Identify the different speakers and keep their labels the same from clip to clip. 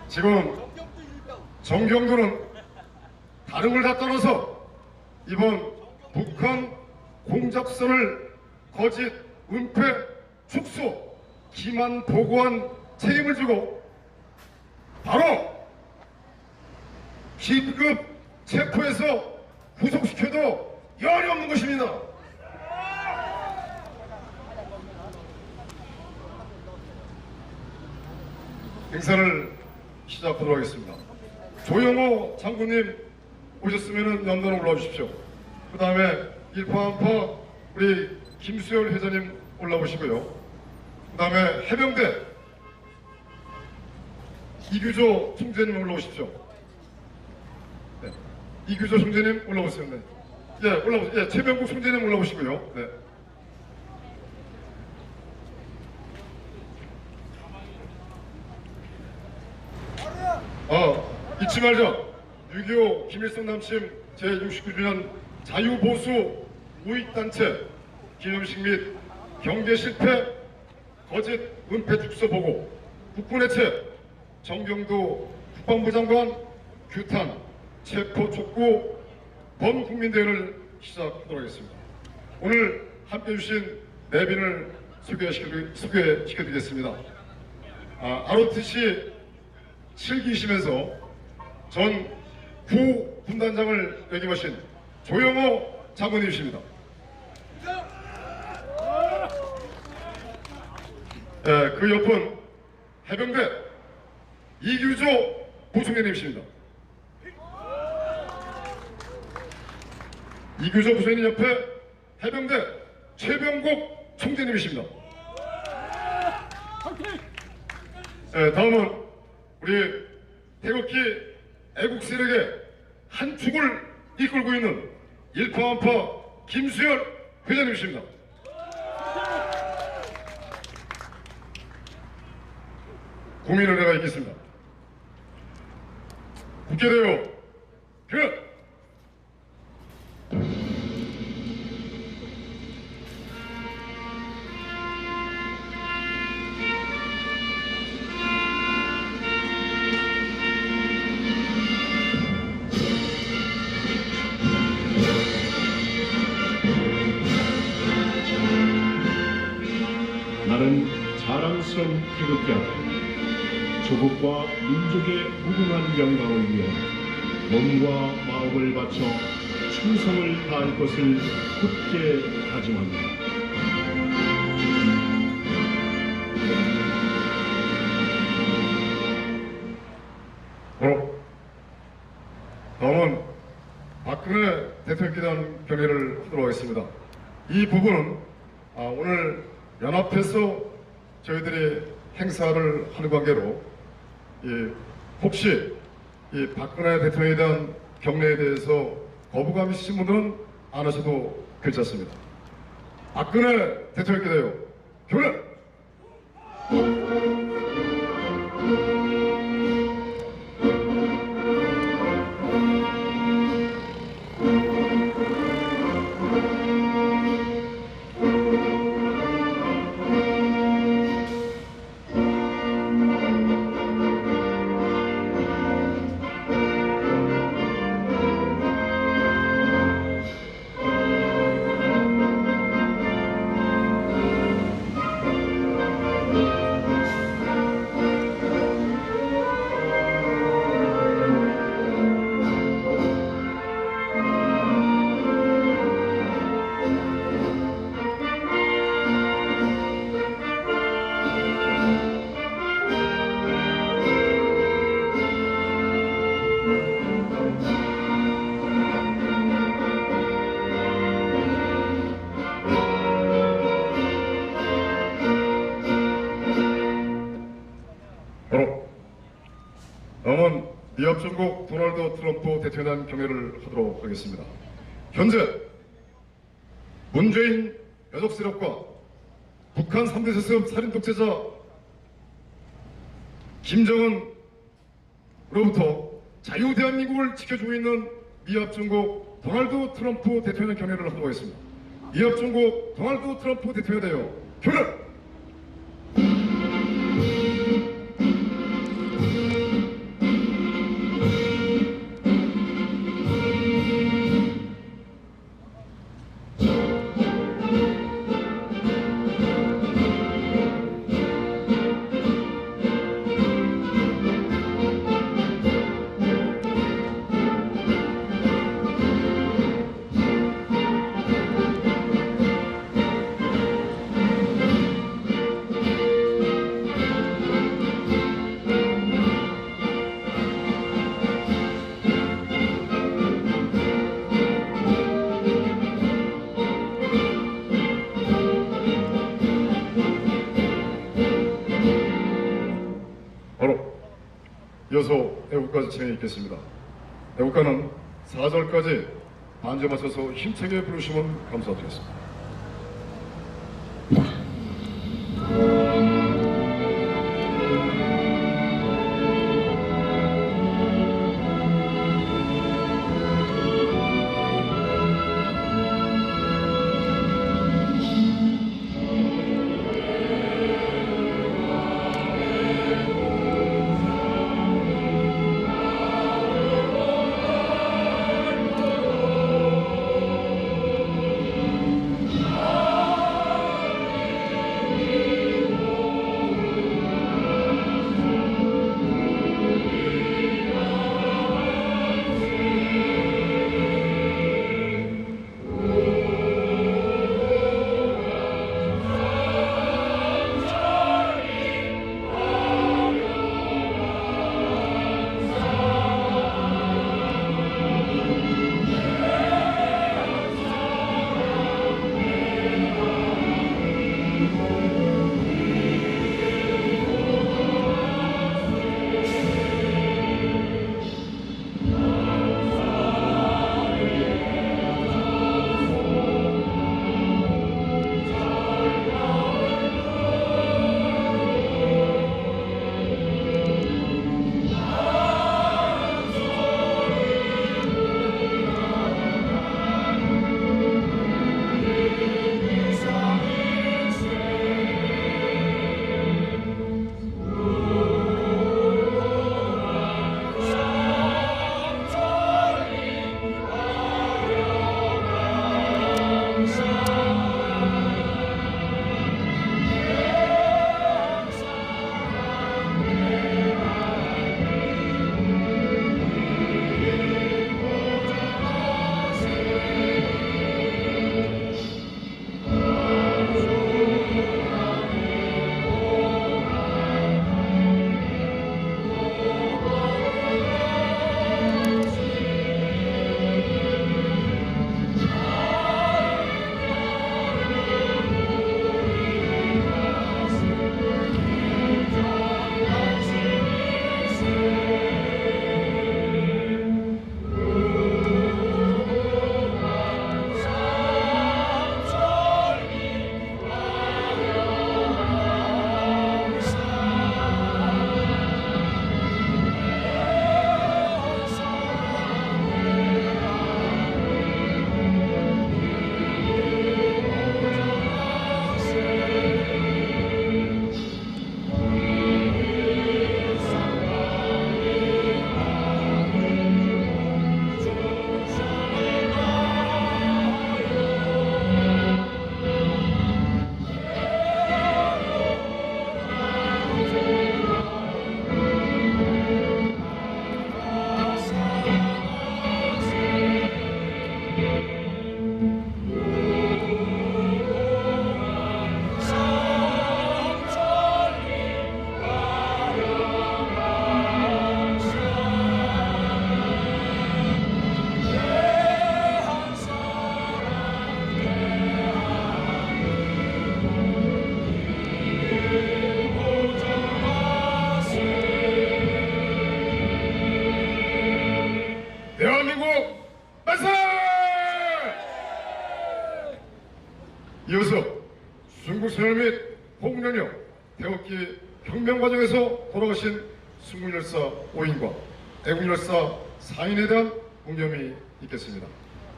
Speaker 1: 지금 정경도는 다른 걸 다 떠나서 이번 북한 공작선을 거짓, 은폐, 축소, 기만 보고한 책임을 지고 바로 긴급 체포해서 구속시켜도 열이 없는 것입니다. 행사를 시작하도록 하겠습니다. 조영호 장군님 오셨으면 연단으로 올라와 주십시오. 그 다음에 일파한파 우리 김수열 회장님 올라오시고요. 그 다음에 해병대 이규조 총재님 올라오십시오. 네. 이규조 총재님 올라오세요. 네. 예, 올라오세요. 예, 최병국 총재님 올라오시고요. 네. 잊지 말자. 6.25 김일성 남침 제69주년 자유보수 우익단체 기념식 및 경계 실패 거짓 은폐 축소 보고 국군 해체 정경도 국방부 장관 규탄 체포 촉구 범국민대회를 시작하도록 하겠습니다. 오늘 함께해 주신 내빈을 소개시켜드리겠습니다. ROTC 7기시면서 전 구분단장을 역임하신 조영호 장군님이십니다. 네, 그 옆은 해병대 이규조 부총장님이십니다. 이규조 부총장님 옆에 해병대 최병국 총재님이십니다. 네, 다음은 우리 태극기 애국 세력의 한 축을 이끌고 있는 일파한파 김수열 회장님이십니다. 국민은혜가 있겠습니다. 국회대표 교연!
Speaker 2: 나는 자랑스러운 태극기 아래 조국과 민족의 무궁한 영광을 위해 몸과 마음을 바쳐 충성을 다할 것을 굳게 다짐합니다.
Speaker 1: 다음은 박근혜 대통령께 대한 경례를 하도록 하겠습니다. 이 부분은 오늘 연합해서 저희들이 행사를 하는 관계로 혹시 이 박근혜 대통령에 대한 경례에 대해서 거부감 있으신 분들은 안 하셔도 괜찮습니다. 박근혜 대통령께 대하여 경례! 다음은 미합 전국 도널드 트럼프 대통령에 대한 경례를 하도록 하겠습니다. 현재 문재인 여적 세력과 북한 3대 세습 살인 독재자 김정은으로부터 자유 대한민국을 지켜주고 있는 미합 전국 도널드 트럼프 대통령 경례를 하도록 하겠습니다. 미합 전국 도널드 트럼프 대통령에 대하여 경례! 바로 이어서 애국가 진행이 있겠습니다. 애국가는 4절까지 반주에 맞춰서 힘차게 부르시면 감사드리겠습니다. 이어서 순국선열 및 홍련영 태극기 혁명 과정에서 돌아가신 순국열사 5인과 애국열사 4인에 대한 공념이 있겠습니다.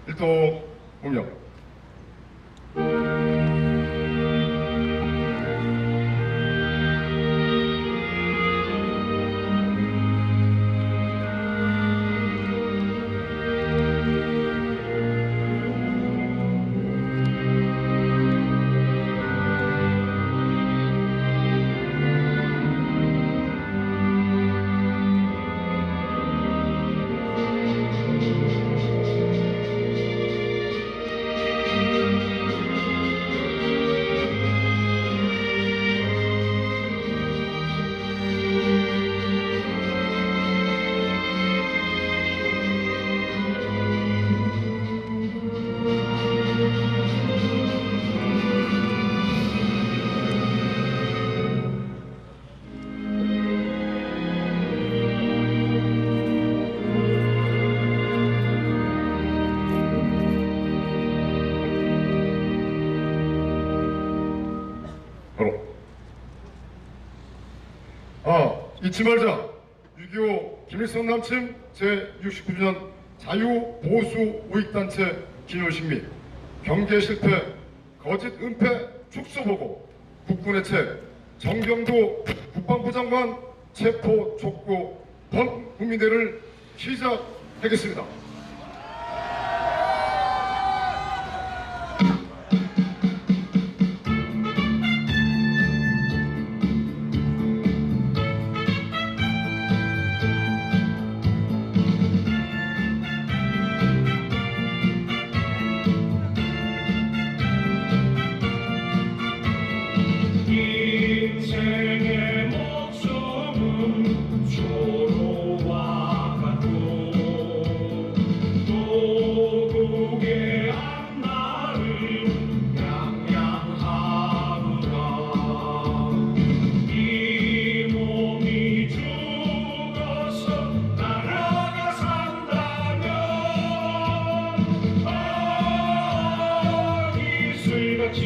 Speaker 1: 일동 공념. 잊지 말자. 6.25 김일성 남침 제69주년 자유보수 우익단체 기념식 및 경제 실패, 거짓 은폐 축소보고, 국군의 책, 정경도 국방부 장관 체포 촉구 범국민대를 시작하겠습니다.
Speaker 2: 인생의 목숨은 조로와 같고 도국의 앞날을 양양하노라. 이 몸이 죽어서 나라가 산다면 이슬같이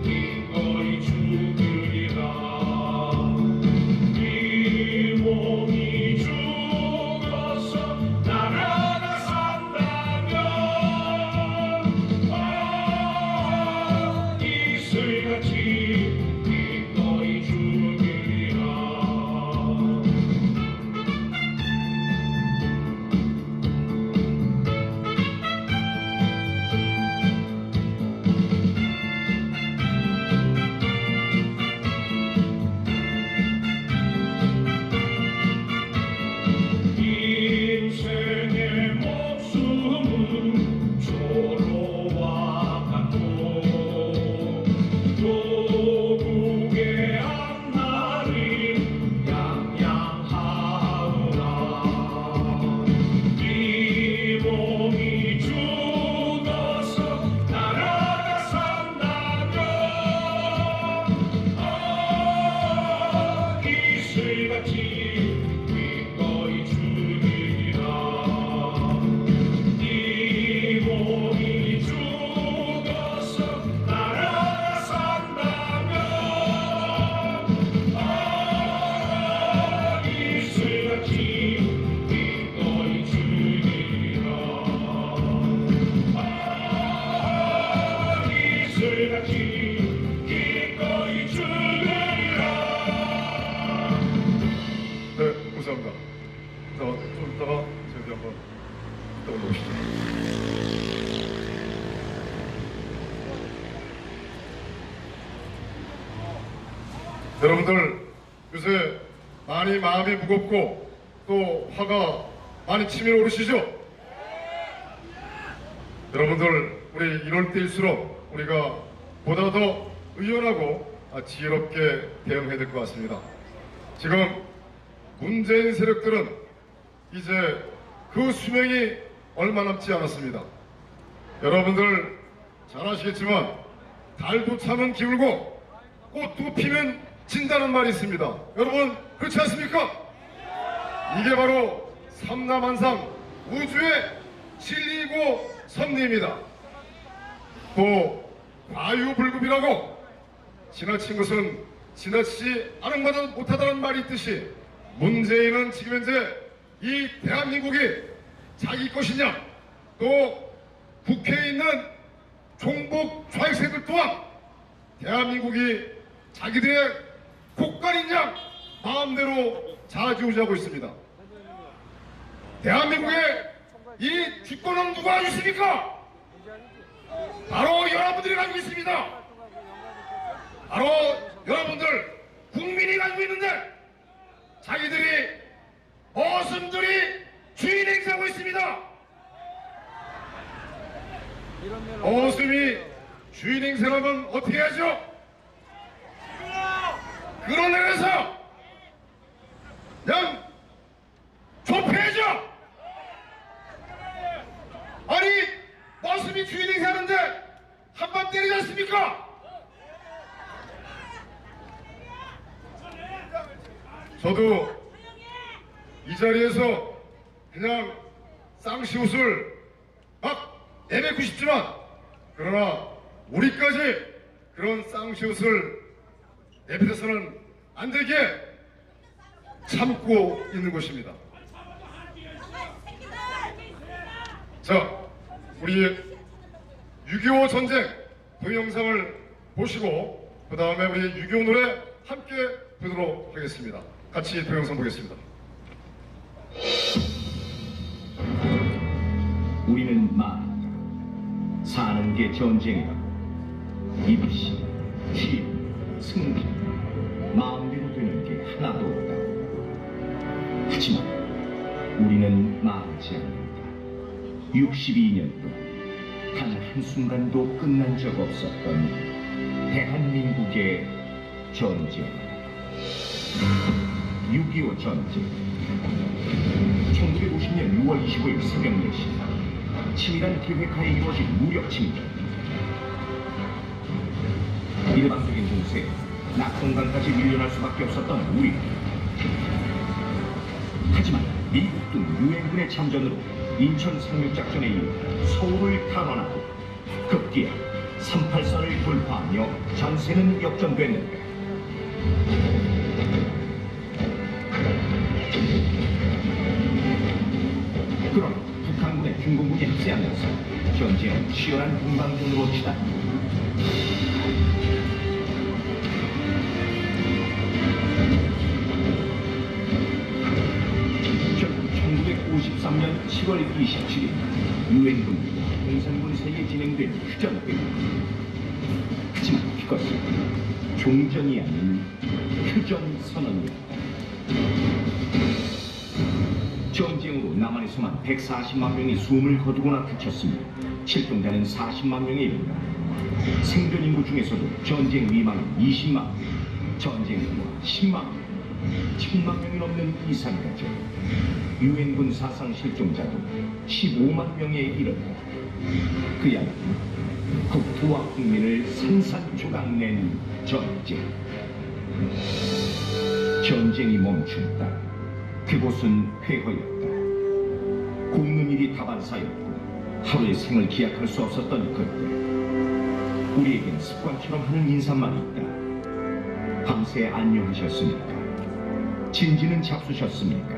Speaker 2: 기꺼이 죽으리라. 이 몸이 죽어서 나라가 산다면 이슬같이 기꺼이 죽으리라. 인생의 목숨은 조로와 같고 도국의 앞날을 양양하노라. 이 몸이 죽어서 나라가 산다면 이슬같이 기꺼이 죽으리라. 이 몸이 죽어서 나라가 산다면 이슬같이 기꺼이 죽으리라. 이슬같이 기꺼이 죽으리라.
Speaker 1: 네, 감사합니다. 자, 좀 이따가 저희 한번 이따 올라오시죠. 여러분들 요새 많이 마음이 무겁고 또 화가 많이 치밀어 오르시죠? 여러분들 우리 이럴 때일수록 우리가 보다 더 의연하고 지혜롭게 대응해야 될 것 같습니다. 지금 문재인 세력들은 이제 그 수명이 얼마 남지 않았습니다. 여러분들 잘 아시겠지만 달도 차면 기울고 꽃도 피면 진다는 말이 있습니다. 여러분 그렇지 않습니까? 이게 바로 삼라만상 우주의 진리이고 섭리입니다. 또 과유불급이라고 지나친 것은 지나치지 않은 것보다 못하다는 말이 있듯이 문재인은 지금 현재 이 대한민국이 자기 것이냐, 또 국회에 있는 종북 좌익세들 또한 대한민국이 자기들의 국가인 양 마음대로 좌지우지하고 있습니다. 대한민국의 이 주권은 누가 가지고 있습니까? 바로 여러분들이 가지고 있습니다. 바로 여러분들 국민이 가지고 있는데 자기들이 어슴들이 주인 행사하고 있습니다. 어슴이 주인 행사하면 어떻게 하죠? 끌어내려서 그냥 좁혀야죠. 아니 어슴이 주인 행사하는데 한 번 때리지 않습니까? 저도 이 자리에서 그냥 쌍시옷을 막 내뱉고 싶지만 그러나 우리까지 그런 쌍시옷을 내뱉어서는 안 되게 참고 있는 것입니다. 자, 우리 6.25 전쟁 동영상을 보시고 그 다음에 우리 6.25 노래 함께 보도록 하겠습니다. 같이 동영상 보겠습니다.
Speaker 3: 우리는 말한다. 사는 게 전쟁이라고. 입시, 취업, 승진, 마음대로 되는 게 하나도 없다. 하지만 우리는 말하지 않는다. 62년 동안 단 한순간도 끝난 적 없었던 대한민국의 전쟁. 6.25 전쟁. 1950년 6월 25일 새벽 4시 치밀한 계획하에 이루어진 무력 침공. 일방적인 공세에 낙동강까지 밀려날 수밖에 없었던 우리. 하지만 미국 등 유엔군의 참전으로 인천 상륙작전에 이어 서울을 탈환하고 급기야 38선을 돌파하며 전세는 역전됐는데 그러나 북한군의 중공군이 합세하면서 전쟁은 치열한 공방전으로 치닫습니다. 결국 1953년 7월 27일 유엔군과 공산군 사이에 진행된 휴전입니다. 하지만 그것은 종전이 아닌 휴전선언이었다. 전쟁으로 남한에서만 140만 명이 숨을 거두거나 그쳤으며 실종자는 40만 명에 이른다. 생존 인구 중에서도 전쟁 위망은 20만 명, 전쟁 후와 10만 명, 1000만 명이 넘는 이산가족, 유엔군 사상 실종자도 15만 명에 이른다. 그야말로 국토와 국민을 산산조각낸 전쟁. 전쟁이 멈춘다. 그곳은 폐허였다. 굶는 일이 다반사였고 하루의 생을 기약할 수 없었던 그때 우리에겐 습관처럼 하는 인사만 있다. 밤새 안녕하셨습니까? 진지는 잡수셨습니까?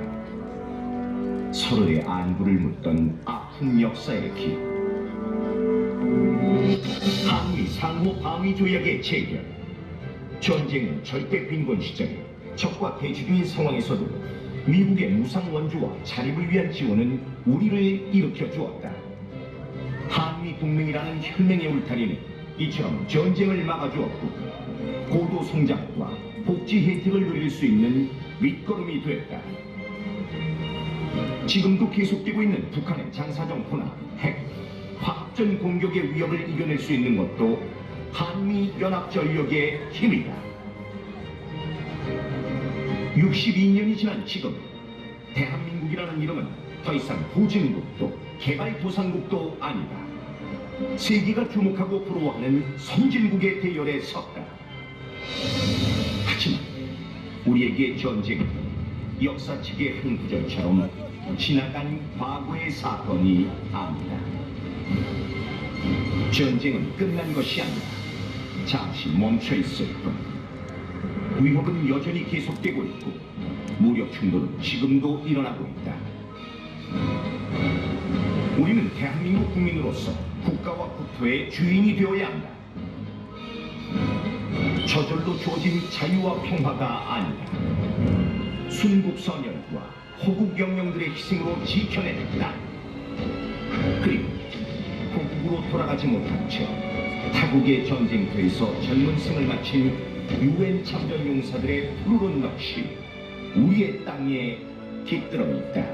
Speaker 3: 서로의 안부를 묻던 아픈 역사의 기억. 한미 상호 방위 조약의 체결. 전쟁은 절대 빈곤 시절에 적과 대치 중인 상황에서도 미국의 무상 원조와 자립을 위한 지원은 우리를 일으켜 주었다. 한미 동맹이라는 혈맹의 울타리는 이처럼 전쟁을 막아주었고 고도 성장과 복지 혜택을 누릴 수 있는 밑거름이 됐다. 지금도 계속되고 있는 북한의 장사정포나 핵, 화학전 공격의 위협을 이겨낼 수 있는 것도 한미연합전력의 힘이다. 62년이 지난 지금 대한민국이라는 이름은 더 이상 후진국도 개발도상국도 아니다. 세계가 주목하고 부러워하는 선진국의 대열에 섰다. 하지만 우리에게 전쟁은 역사책의 한 구절처럼 지나간 과거의 사건이 아니다. 전쟁은 끝난 것이 아니다. 잠시 멈춰 있을 뿐. 위협은 여전히 계속되고 있고 무력 충돌은 지금도 일어나고 있다. 우리는 대한민국 국민으로서 국가와 국토의 주인이 되어야 한다. 저절로 주어진 자유와 평화가 아니다. 순국선열과 호국영령들의 희생으로 지켜냈다. 그리고 고국으로 돌아가지 못한 채 타국의 전쟁터에서 젊은 생을 마친 유엔 참전 용사들의 푸르른 넋이 우리의 땅에 깃들어 있다.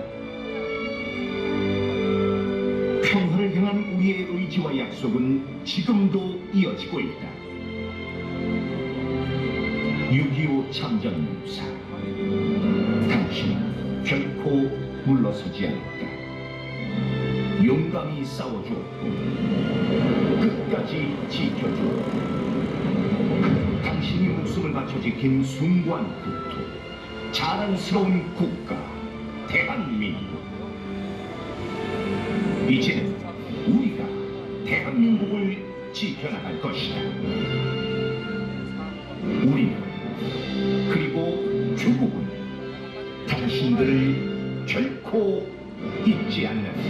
Speaker 3: 평화를 향한 우리의 의지와 약속은 지금도 이어지고 있다. 6.25 참전 용사, 당신은 결코 물러서지 않았다. 용감히 싸워주었고 끝까지 지켜주었고 당신이 목숨을 바쳐 지킨 숭고한 국토, 자랑스러운 국가, 대한민국. 이제는 우리가 대한민국을 지켜나갈 것이다. 우리는 그리고 조국은 당신들을 결코 잊지 않는다.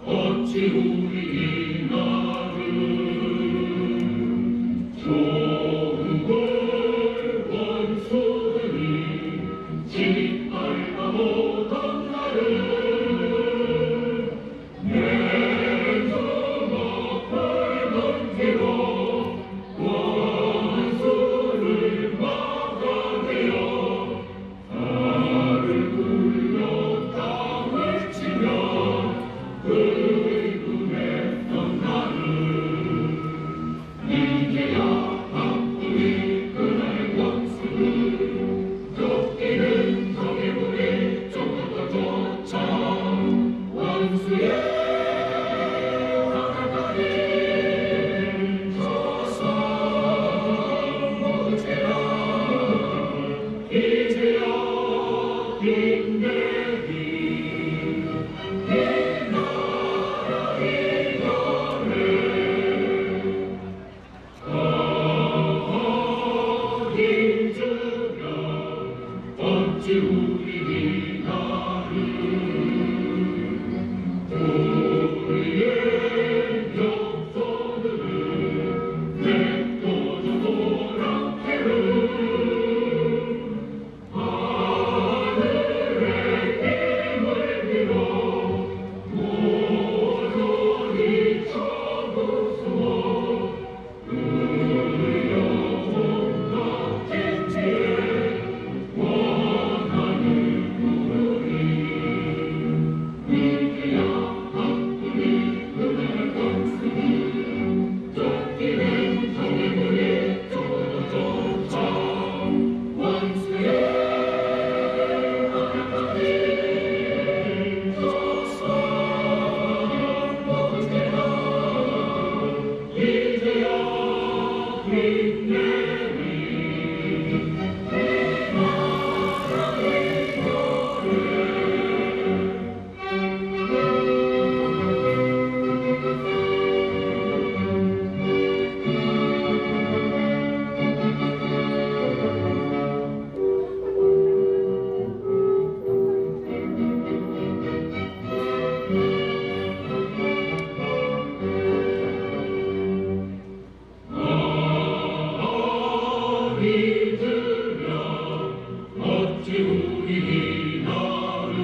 Speaker 2: 어찌 우리 나를 좋은 걸 원수들이 짓밟아 못한 나를 내서 앞을 던지고 원수를 막아내어 나를 굴려 땅을 치며 의군했던 나를 이제야 바쁘니 그날의 원수를 쫓기는 적의 물에 쫓아 원수의 하나님 서서 못해라 이제야 빛내리 어찌 우리 나를 우리의 역사들을 내꺼져 노랗게를 하늘의 힘을 빌어 모조리 쳐부수어 우리 영혼 같은 지혜 이제야 바쁘니 그날의 원수를 쫓기는 적의 물에 쫓아 원수의 하나님 서서 못해라 이제야 빛내리 어찌 우리 나를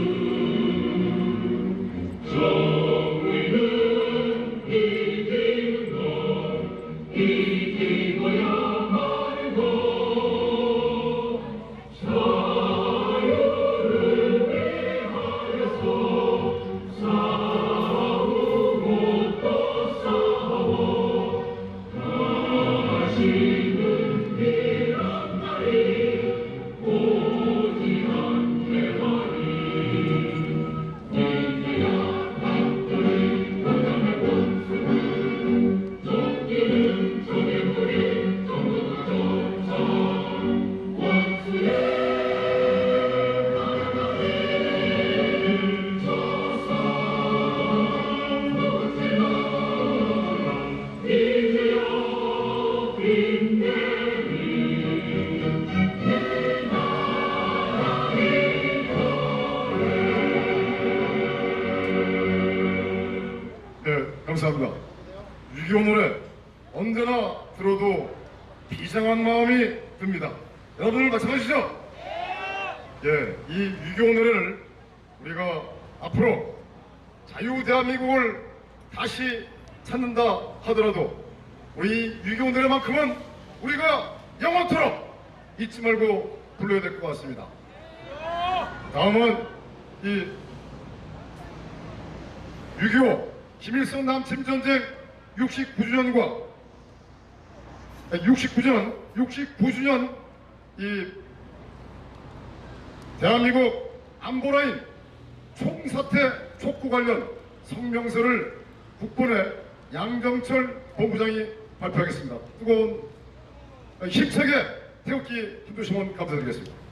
Speaker 2: 정의는 이기는 것 이기고야 마는 것 자유를 위하여서 싸우고 또 싸워 다시는 이란 날이 오지 않게 하리 이제야 바쁘니 그날의 원수를 쫓기는 적의 물에 쫓아 원수의 하나님 서서 못해라 이제야 빛내리
Speaker 1: 네, 감사합니다. 6.25 노래 언제나 들어도 비장한 마음이 듭니다. 여러분들 마찬가지죠? 예, 이 6.25 노래를 우리가 앞으로 자유 대한민국을 다시 찾는다 하더라도 우리 6.25 노래만큼은 우리가 영원토록 잊지 말고 불러야 될 것 같습니다. 다음은 이 6.25 김일성 남침 전쟁 69주년과 69주년 이 대한민국 안보라인 총사퇴 촉구 관련 성명서를 국본의 양정철 본부장이 발표하겠습니다. 뜨거운 힘차게 태극기 힘주시면 감사드리겠습니다.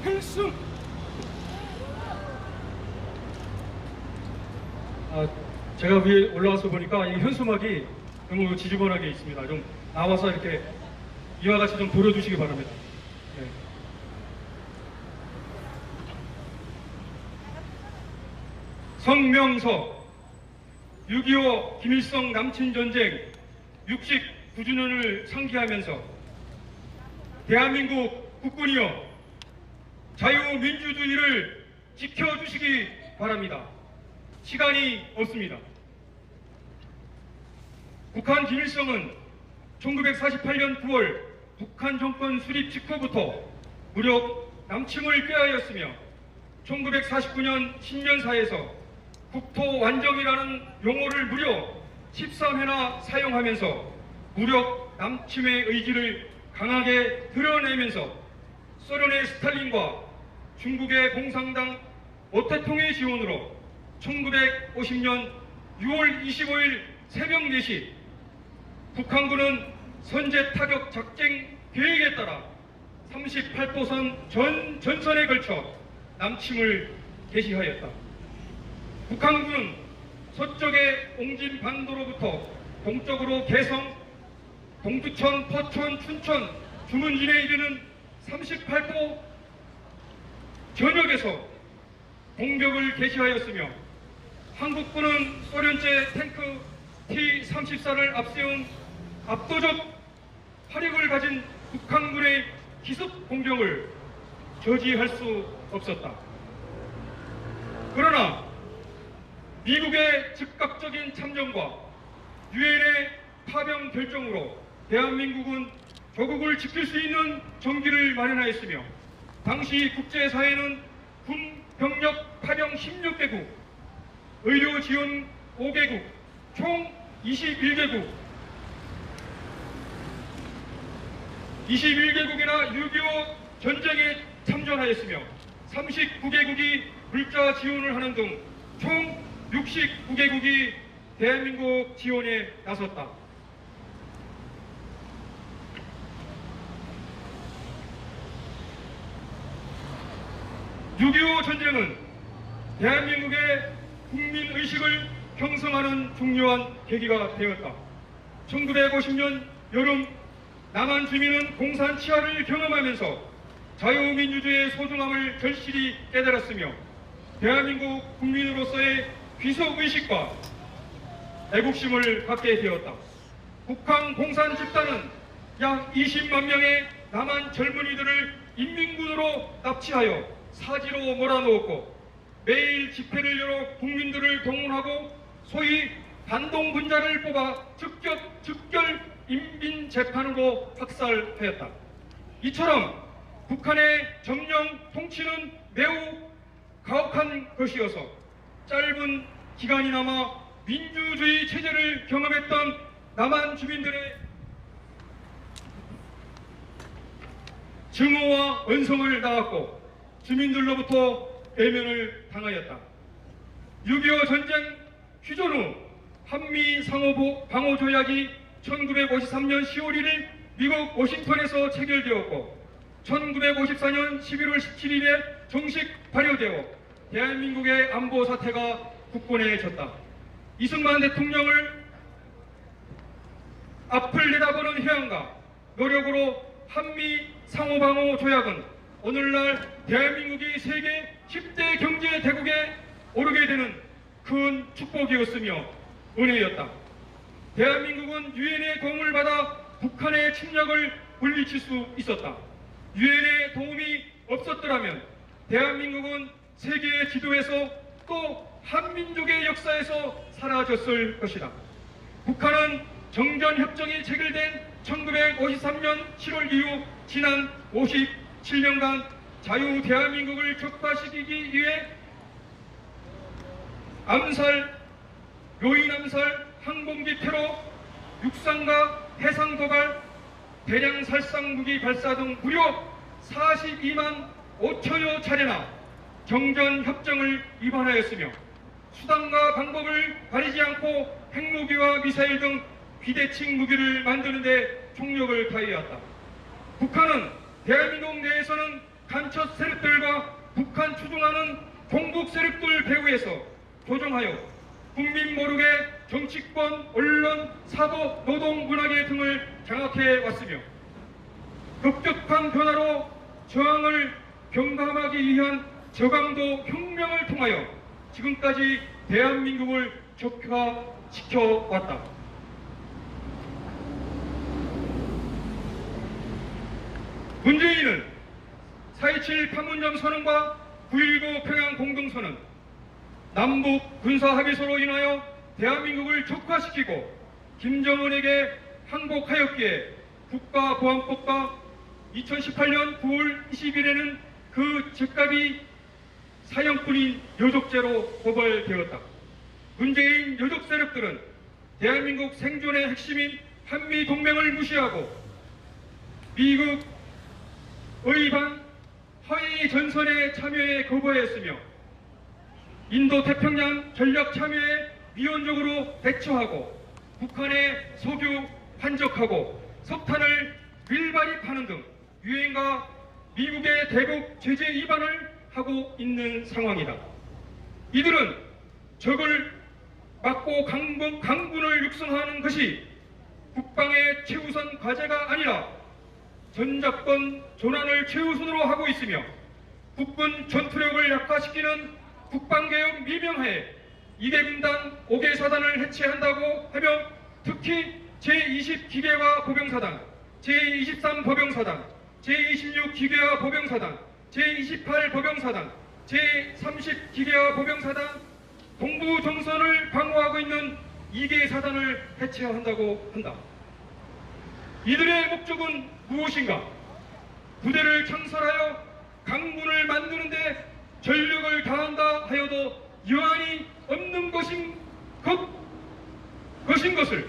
Speaker 4: 필승! 제가 위에 올라와서 보니까 이 현수막이 너무 지저분하게 있습니다. 좀 나와서 이렇게 이와 같이 좀 돌려주시기 바랍니다. 네. 성명서 6.25 김일성 남친 전쟁 69주년을 상기하면서 대한민국 국군이여 자유민주주의를 지켜주시기 바랍니다. 시간이 없습니다. 북한 김일성은 1948년 9월 북한 정권 수립 직후부터 무력 남침을 꾀하였으며 1949년 신년사에서 국토 완정이라는 용어를 무려 13회나 사용하면서 무력 남침의 의지를 강하게 드러내면서 소련의 스탈린과 중국의 공산당 모태통의 지원으로 1950년 6월 25일 새벽 4시 북한군은 선제 타격 작전 계획에 따라 38도선 전선에 걸쳐 남침을 개시하였다. 북한군은 서쪽의 옹진반도로부터 동쪽으로 개성, 동두천, 포천, 춘천, 주문진에 이르는 38도 전역에서 공격을 개시하였으며 한국군은 소련제 탱크 T-34를 앞세운 압도적 화력을 가진 북한군의 기습 공격을 저지할 수 없었다. 그러나 미국의 즉각적인 참전과 유엔의 파병 결정으로 대한민국은 조국을 지킬 수 있는 정기를 마련하였으며 당시 국제사회는 군 병력 파병 16개국, 의료 지원 5개국, 총 21개국이나 6.25 전쟁에 참전하였으며 39개국이 물자 지원을 하는 등 총 69개국이 대한민국 지원에 나섰다. (6.25) 전쟁은 대한민국의 국민의식을 형성하는 중요한 계기가 되었다. 1950년 여름 남한 주민은 공산 치하를 경험하면서 자유민주주의의 소중함을 절실히 깨달았으며 대한민국 국민으로서의 귀속의식과 애국심을 갖게 되었다. 북한 공산 집단은 약 20만 명의 남한 젊은이들을 인민군으로 납치하여 사지로 몰아넣었고 매일 집회를 열어 국민들을 동원하고 소위 반동분자를 뽑아 즉결 인민재판으로 학살하였다. 이처럼 북한의 점령 통치는 매우 가혹한 것이어서 짧은 기간이나마 민주주의 체제를 경험했던 남한 주민들의 증오와 언성을 낳았고 주민들로부터 외면을 당하였다. 6.25 전쟁 휴전 후 한미 상호 방호 조약이 1953년 10월 1일 미국 워싱턴에서 체결되었고 1954년 11월 17일에 정식 발효되어 대한민국의 안보 사태가 굳건해졌다. 이승만 대통령을 앞을 내다보는 해안과 노력으로 한미 상호방호 조약은 오늘날 대한민국이 세계 10대 경제 대국에 오르게 되는 큰 축복이었으며 은혜였다. 대한민국은 유엔의 도움을 받아 북한의 침략을 물리칠 수 있었다. 유엔의 도움이 없었더라면 대한민국은 세계의 지도에서 또 한민족의 역사에서 사라졌을 것이다. 북한은 정전협정이 체결된 1953년 7월 이후 지난 57년간 자유 대한민국을 격파시키기 위해 암살, 요인 암살, 항공기 테러, 육상과 해상 도발, 대량 살상 무기 발사 등 무려 42만 5천여 차례나 정전협정을 위반하였으며 수단과 방법을 가리지 않고 핵무기와 미사일 등 비대칭 무기를 만드는 데 총력을 다해왔다. 북한은 대한민국 내에서는 간첩 세력들과 북한 추종하는 종북 세력들 배후에서 조종하여 국민 모르게 정치권, 언론, 사법, 노동, 문화계 등을 장악해 왔으며 급격한 변화로 저항을 경감하기 위한 저강도 혁명을 통하여 지금까지 대한민국을 격화시켜왔다. 문재인은 4.27 판문점 선언과 9.19 평양 공동선언, 남북 군사합의서로 인하여 대한민국을 격화시키고 김정은에게 항복하였기에 국가보안법과 2018년 9월 20일에는 그 즉갑이 사형뿐인 요족죄로 고발되었다. 문재인 요족 세력들은 대한민국 생존의 핵심인 한미동맹을 무시하고 미국 의반 허위 전선에 참여에 거부하였으며 인도 태평양 전략 참여에 미온적으로 대처하고 북한의 석유 환적하고 석탄을 밀발이 파는 등 유엔과 미국의 대북 제재 위반을 하고 있는 상황이다. 이들은 적을 막고 강군을 육성하는 것이 국방의 최우선 과제가 아니라 전작권 전환을 최우선으로 하고 있으며 국군 전투력을 약화시키는 국방개혁 미명하에 2개 군단 5개 사단을 해체한다고 하며 특히 제20기계화 보병사단, 제23 보병사단, 제26 기계화 보병사단, 제28 보병사단, 제30 기계화 보병사단, 동부 정선을 방어하고 있는 2개 사단을 해체한다고 한다. 이들의 목적은 무엇인가? 부대를 창설하여 강군을 만드는데 전력을 다한다 하여도 여한이 없는 것인 것을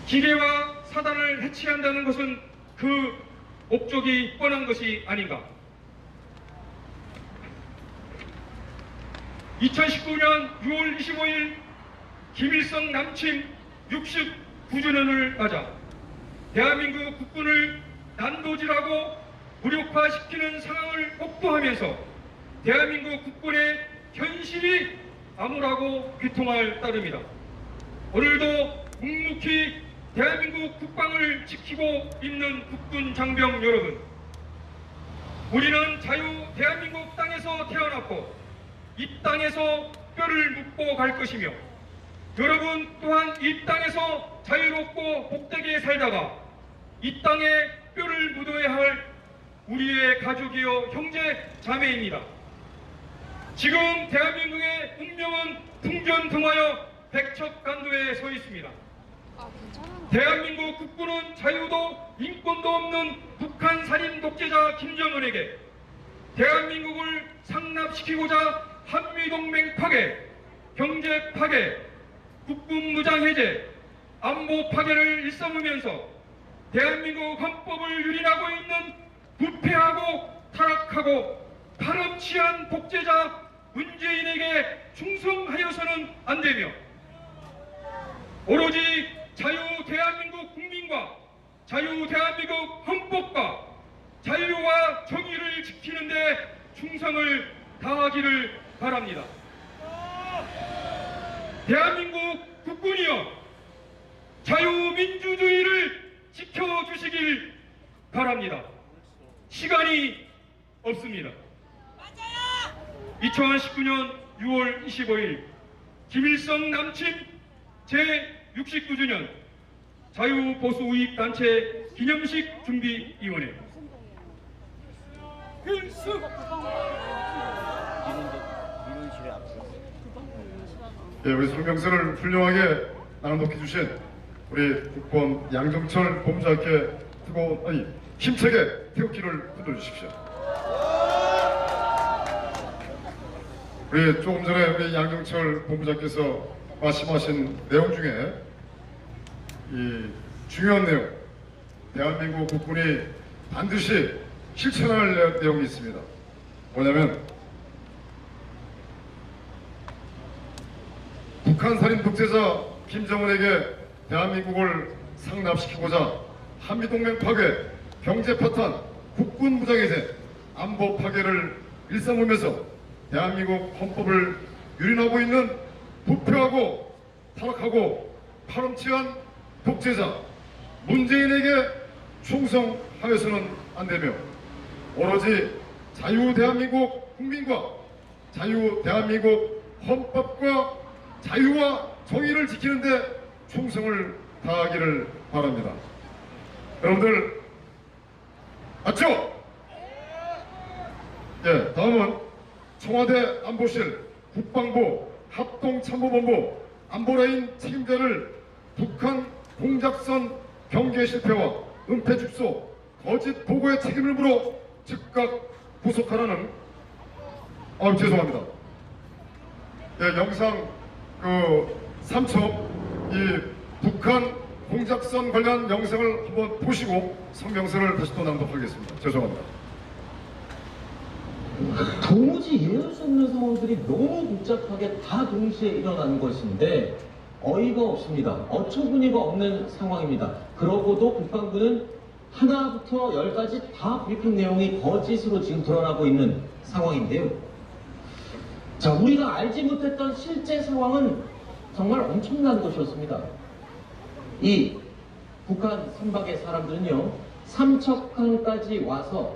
Speaker 4: 기계와 사단을 해체한다는 것은 그 목적이 뻔한 것이 아닌가. 2019년 6월 25일 김일성 남침 69주년을 맞아 대한민국 국군을 난도질하고 무력화시키는 상황을 목도하면서 대한민국 국군의 현실이 암울하고 비통할 따름이다. 오늘도 묵묵히 대한민국 국방을 지키고 있는 국군 장병 여러분, 우리는 자유 대한민국 땅에서 태어났고 이 땅에서 뼈를 묻고 갈 것이며 여러분 또한 이 땅에서 자유롭고 복되게 살다가 이 땅에 뼈를 묻어야 할 우리의 가족이요 형제 자매입니다. 지금 대한민국의 운명은 풍전등화여 백척간도에 서 있습니다. 대한민국 국군은 자유도 인권도 없는 북한 살인 독재자 김정은에게 대한민국을 상납시키고자 한미동맹 파괴, 경제 파괴, 국군 무장 해제, 안보 파괴를 일삼으면서 대한민국 헌법을 유린하고 있는 부패하고 타락하고 파렴치한 독재자 문재인에게 충성하여서는 안 되며 오로지 자유 대한민국 국민과 자유 대한민국 헌법과 자유와 정의를 지키는 데 충성을 다하기를 바랍니다. 대한민국 국군이여 자유민주주의를 지켜주시길 바랍니다. 시간이 없습니다. 2019년 6월 25일 김일성 남침 제69주년 자유보수우익단체 기념식 준비위원회
Speaker 5: 민원실에
Speaker 1: 예, 우리 성명서를 훌륭하게 나눠놓게 주신 우리 국본 양정철 본부장께 힘차게 태극기를 흔들어주십시오. 우리 조금 전에 우리 양정철 본부장께서 말씀하신 내용 중에 이 중요한 내용, 대한민국 국군이 반드시 실천할 내용이 있습니다. 뭐냐면 북한 살인 독재자 김정은에게 대한민국을 상납시키고자 한미동맹 파괴, 경제 파탄, 국군 무장해제, 안보 파괴를 일삼으면서 대한민국 헌법을 유린하고 있는 부패하고 타락하고 파렴치한 독재자 문재인에게 충성하여서는 안 되며 오로지 자유 대한민국 국민과 자유 대한민국 헌법과 자유와 정의를 지키는데 충성을 다하기를 바랍니다. 여러분들 맞죠? 예, 다음은 청와대 안보실, 국방부, 합동참모본부, 안보라인 책임자를 북한 공작선 경계 실패와 은폐 축소, 거짓 보고의 책임을 물어 즉각 구속하라는 죄송합니다. 예, 영상 삼첩 이 북한 공작선 관련 영상을 한번 보시고 성명서를 다시 또 낭독하겠습니다. 죄송합니다.
Speaker 5: 도무지 이해할 수 없는 상황들이 너무 복잡하게 다 동시에 일어나는 것인데 어이가 없습니다. 어처구니가 없는 상황입니다. 그러고도 국방부는 하나부터 열까지 다 브리핑 내용이 거짓으로 지금 드러나고 있는 상황인데요. 자, 우리가 알지 못했던 실제 상황은 정말 엄청난 것이었습니다. 이 북한 선박의 사람들은요, 삼척항까지 와서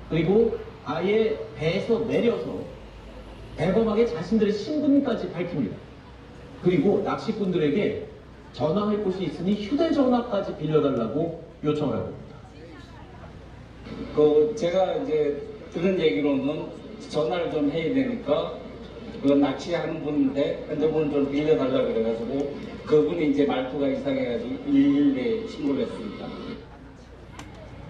Speaker 5: 그리고 아예 배에서 내려서 대범하게 자신들의 신분까지 밝힙니다. 그리고 낚시꾼들에게 전화할 곳이 있으니 휴대전화까지 빌려달라고 요청을 하고 있습니다.
Speaker 6: 제가 이제 들은 얘기로는 전화를 좀 해야 되니까 낚시하는 분인데 핸드폰을 좀 빌려달라고 그래가지고 그분이 이제 말투가 이상해가지고 112에 신고를 했습니다.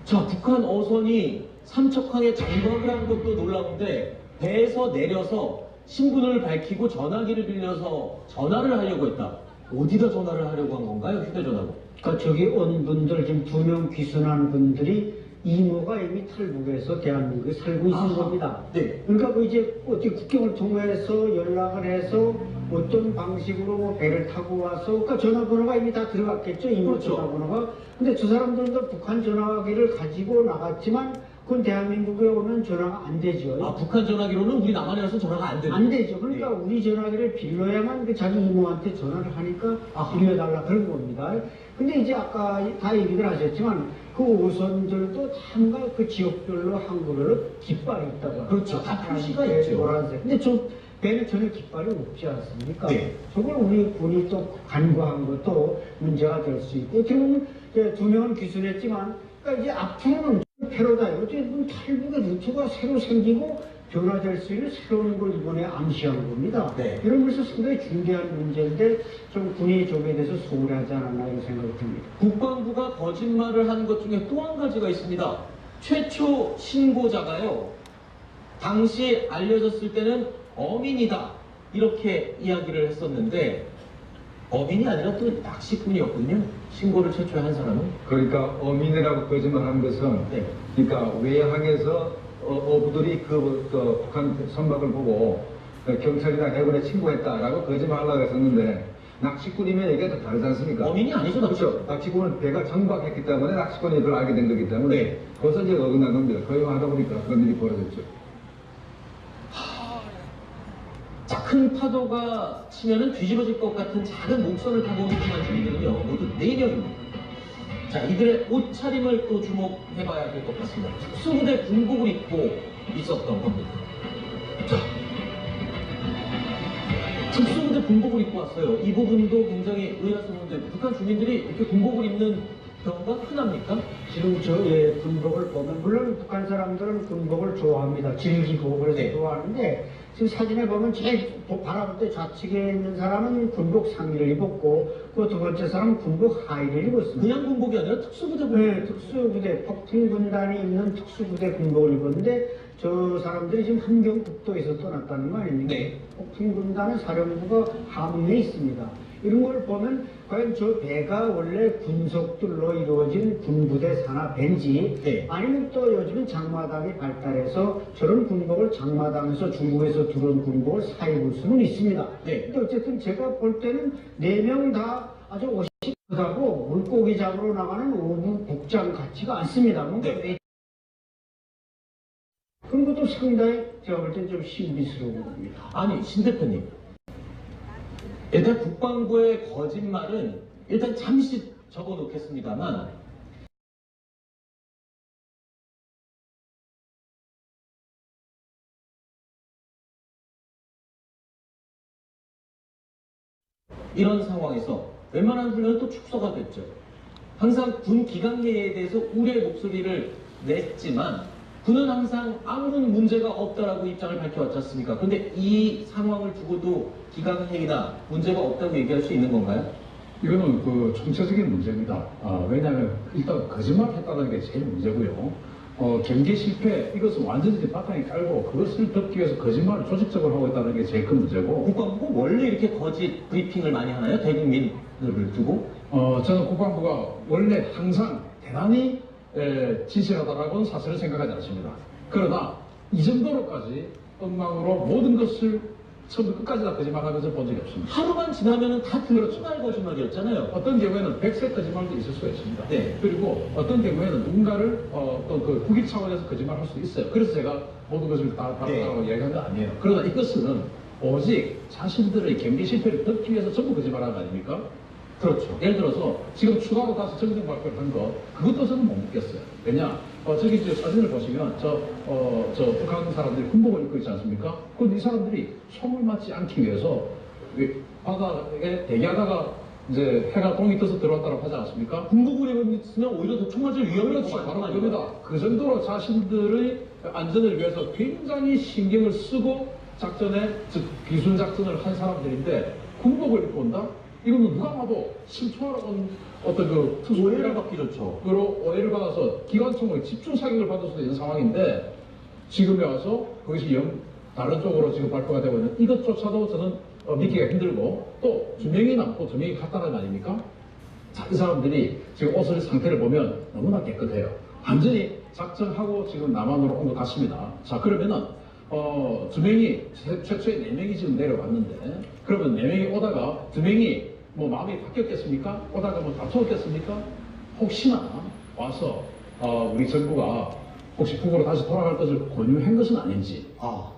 Speaker 5: 자, 북한 어선이 삼척항에 정박을 한 것도 놀라운데 배에서 내려서 신분을 밝히고 전화기를 빌려서 전화를 하려고 했다. 어디다 전화를 하려고 한 건가요? 휴대전화로.
Speaker 7: 그러니까 저기 온 분들 지금 2명 귀순한 분들이 이모가 이미 탈북해서 대한민국에 살고 있는 겁니다.
Speaker 5: 네.
Speaker 7: 그러니까 그 이제 어떻게 국경을 통해서 연락을 해서 어떤 방식으로 뭐 배를 타고 와서 그러니까 전화번호가 이미 다 들어갔겠죠. 이모
Speaker 5: 그렇죠.
Speaker 7: 전화번호가. 근데 저 사람들도 북한 전화기를 가지고 나갔지만 그건 대한민국에 오면 전화가 안 되죠.
Speaker 5: 아, 북한 전화기로는 우리 남한에서 전화가 안 되는
Speaker 7: 안 되죠. 그러니까
Speaker 5: 네.
Speaker 7: 우리 전화기를 빌려야만 그 자기 이모한테 전화를 하니까 빌려달라 그런 겁니다. 근데 이제 아까 다 얘기들 하셨지만 그 오선들도 참가 그 지역별로 한국어로 깃발이 있다고 합니다.
Speaker 5: 그렇죠. 다 표시가
Speaker 7: 파란색,
Speaker 5: 있죠.
Speaker 7: 노란색. 근데 저 배는 전혀 깃발이 없지 않습니까?
Speaker 5: 네.
Speaker 7: 저걸 우리 군이 또 간과한 것도 문제가 될 수 있고 어떻게 보면 이제 2명은 귀순했지만 그러니까 이제 앞으로는 패러다임, 어쨌든 탈북의 루트가 새로 생기고 변화될 수 있는 새로운 걸 이번에 암시한 겁니다.
Speaker 5: 네.
Speaker 7: 이러면서 상당히 중대한 문제인데 좀 군이 저에 대해서 소홀하지 않았나 이런 생각이 듭니다.
Speaker 5: 국방부가 거짓말을 한 것 중에 또 한 가지가 있습니다. 최초 신고자가요, 당시 알려졌을 때는 어민이다 이렇게 이야기를 했었는데 어민이 아니라 또 낚시꾼이었군요. 신고를 최초에 한 사람은.
Speaker 8: 그러니까 어민이라고 거짓말한 것은
Speaker 5: 네.
Speaker 8: 그러니까 외항에서 어부들이 그 북한 선박을 보고 경찰이나 해군에 신고했다라고 거짓말하려고 했었는데 낚시꾼이면 얘기가 좀 다르지 않습니까?
Speaker 5: 어민이 아니죠,
Speaker 8: 그렇죠. 낚시꾼은 배가 정박했기 때문에 낚시꾼이 그걸 알게 된 거기 때문에
Speaker 5: 네.
Speaker 8: 그것은 이제 어긋난 겁니다. 거용하다 보니까 그런 일이 벌어졌죠.
Speaker 5: 자, 큰 파도가 치면은 뒤집어질 것 같은 작은 목선을 타고 온 북한 주민들은요, 모두 4명입니다. 자, 이들의 옷차림을 또 주목해봐야 될 것 같습니다. 특수부대 군복을 입고 있었던 겁니다. 자, 특수부대 군복을 입고 왔어요. 이 부분도 굉장히 의아스러운데 북한 주민들이 이렇게 군복을 입는 경우가 흔합니까?
Speaker 7: 지금 군복을 보면 물론 북한 사람들은 군복을 좋아합니다. 즐기고 그래서
Speaker 5: 네.
Speaker 7: 좋아하는데 지금 사진에 보면 제일 바라볼 때 좌측에 있는 사람은 군복 상의를 입었고 그 두 번째 사람은 군복 하의를 입었습니다.
Speaker 5: 그냥 군복이 아니라 특수부대 군복.
Speaker 7: 네, 특수부대, 폭풍군단이 입는 특수부대 군복을 입었는데 저 사람들이 지금 함경북도에서 떠났다는 거 아닙니까?
Speaker 5: 네.
Speaker 7: 폭풍군단은 사령부가 함흥에 있습니다. 이런 걸 보면 과연 저 배가 원래 군속들로 이루어진 군부대 산하배인지
Speaker 5: 네.
Speaker 7: 아니면 또 요즘은 장마당이 발달해서 저런 군복을 장마당에서 중국에서 들어온 군복을 사입을 수는 있습니다.
Speaker 5: 네.
Speaker 7: 근데 어쨌든 제가 볼 때는 4명 다 아주 옷이 크다고 물고기 잡으러 나가는 오부 복장 같지가 않습니다. 뭔가
Speaker 5: 네.
Speaker 7: 그런 것도 상당히 제가 볼 땐 좀 신비스러운 겁니다.
Speaker 5: 아니, 신 대표님. 일단 국방부의 거짓말은 일단 잠시 적어 놓겠습니다만 이런 상황에서 웬만한 훈련은 또 축소가 됐죠. 항상 군 기강회의에 대해서 우려의 목소리를 냈지만 군은 항상 아무런 문제가 없다라고 입장을 밝혀왔지 않습니까? 그런데 이 상황을 두고도 기강회의나 문제가 없다고 얘기할 수 있는 건가요?
Speaker 9: 이거는 그 총체적인 문제입니다. 왜냐하면 일단 거짓말했다는 게 제일 문제고요. 경계 실패 이것은 완전히 바탕에 깔고 그것을 덮기 위해서 거짓말을 조직적으로 하고 있다는 게 제일 큰 문제고.
Speaker 5: 국방부가 원래 이렇게 거짓 브리핑을 많이 하나요? 대국민을 두고?
Speaker 9: 저는 국방부가 원래 항상 대단히 진실하다라고는 사실을 생각하지 않습니다. 그러나 이 정도로까지 엉망으로 모든 것을 처음부터 끝까지 다 거짓말하는 것을 본 적이 없습니다.
Speaker 5: 하루만 지나면은 다 들어갈 거짓말이었잖아요.
Speaker 9: 어떤 경우에는 100세 거짓말도 있을 수가 있습니다.
Speaker 5: 네.
Speaker 9: 그리고 어떤 경우에는 누군가를 어떤 그 국익 차원에서 거짓말할 수도 있어요. 그래서 제가 모든 것을 다 바꾸라고 이야기한 거 아니에요. 그러나 이것은 오직 자신들의 경기 실패를 덮기 위해서 전부 거짓말하는 거 아닙니까? 그렇죠. 예를 들어서 지금 추가로 다시 정정 발표를 한 거, 그것도 저는 못 믿겠어요. 왜냐? 저기 이제 사진을 보시면 저 북한 사람들이 군복을 입고 있지 않습니까? 그런데 이 사람들이 총을 맞지 않기 위해서 바닥에 대기하다가 이제 해가 동이 떠서 들어왔다고 하지 않습니까?
Speaker 5: 군복을 입으면 오히려 더 총 맞을 위험이
Speaker 9: 그렇죠.
Speaker 5: 더
Speaker 9: 바로
Speaker 5: 많은
Speaker 9: 그겁니다. 그 정도로 자신들의 안전을 위해서 굉장히 신경을 쓰고 작전에, 즉 기술 작전을 한 사람들인데 군복을 입고 온다? 이거는 누가 봐도 침투하러 온 어떤 그
Speaker 5: 오해를 받기 좋죠.
Speaker 9: 그로 오해를 받아서 기관총으로 집중 사격을 받을 수도 있는 상황인데 지금에 와서 그것이 다른 쪽으로 지금 발표가 되고 있는 이것조차도 저는 믿기가 힘들고 또 두 명이 남고 두 명이 갔다는 거 아닙니까? 자, 이 사람들이 지금 옷을 상태를 보면 너무나 깨끗해요. 완전히 작전하고 지금 남한으로 온 것 같습니다. 자, 그러면은 두 명이 최초에 4명이 지금 내려왔는데 그러면 4명이 오다가 2명이 뭐 마음이 바뀌었겠습니까? 오다가 뭐 다투었겠습니까? 혹시나 와서 우리 정부가 혹시 북으로 다시 돌아갈 것을 권유한 것은 아닌지.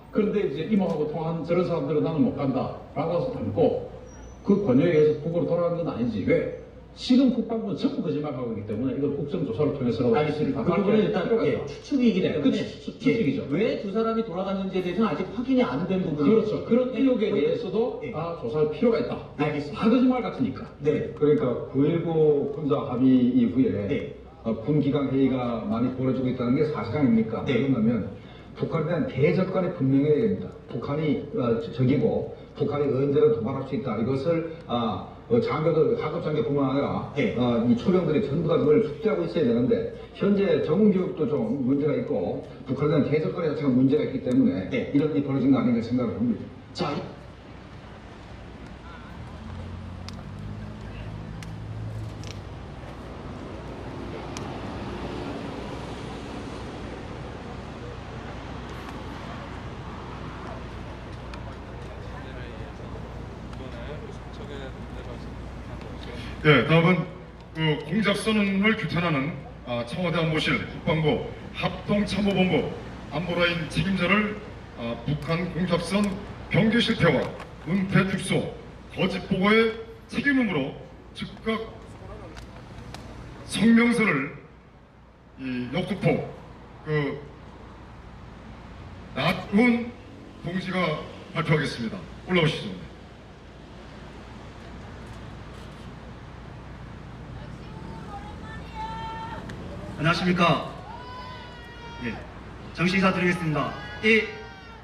Speaker 9: 그런데 이제 이모하고 통한 저런 사람들은 나는 못 간다 라고 해서 담고 그 권유에 의해서 북으로 돌아간 건 아닌지. 왜? 지금 국방부는 전부 거짓말하고 있기 때문에 이걸 국정조사를 통해서라도
Speaker 5: 알겠습니다. 그 부분은 일단 추측이기 때문에
Speaker 9: 추측이죠.
Speaker 5: 왜 두 사람이 돌아갔는지에 대해서는 아직 확인이 안 된 부분이
Speaker 9: 그렇죠. 그런 의혹에 대해서도 다 조사할 필요가 있다.
Speaker 5: 알겠습니다.
Speaker 9: 다 거짓말 같으니까.
Speaker 5: 네.
Speaker 8: 그러니까 9.19 군사 합의 이후에
Speaker 5: 네.
Speaker 8: 군기강 회의가 많이 벌어지고 있다는 게 사실상입니까?
Speaker 5: 네.
Speaker 8: 그러면 북한에 대한 대적관이 분명해야 됩니다. 북한이 적이고 북한이 언제나 도발할 수 있다. 이것을 장교들, 하급 장교뿐만 아니라
Speaker 5: 네.
Speaker 8: 이 초병들이 전부 다 그걸 숙지하고 있어야 되는데 현재 정훈교육도 좀 문제가 있고 북한에 대한 대적관이 자체가 문제가 있기 때문에
Speaker 5: 네.
Speaker 8: 이런 일이 벌어진 거 아닌가 생각을 합니다.
Speaker 5: 자,
Speaker 1: 예, 다음은 그 공작선언을 규탄하는 청와대 안보실 국방부 합동참모본부 안보라인 책임자를 북한 공작선 경계 실패와 은폐 축소, 거짓 보고의 책임 의무로 즉각 성명서를 역투포 나훈 동지가 발표하겠습니다. 올라오시죠.
Speaker 10: 안녕하십니까. 예, 정식 인사드리겠습니다. 이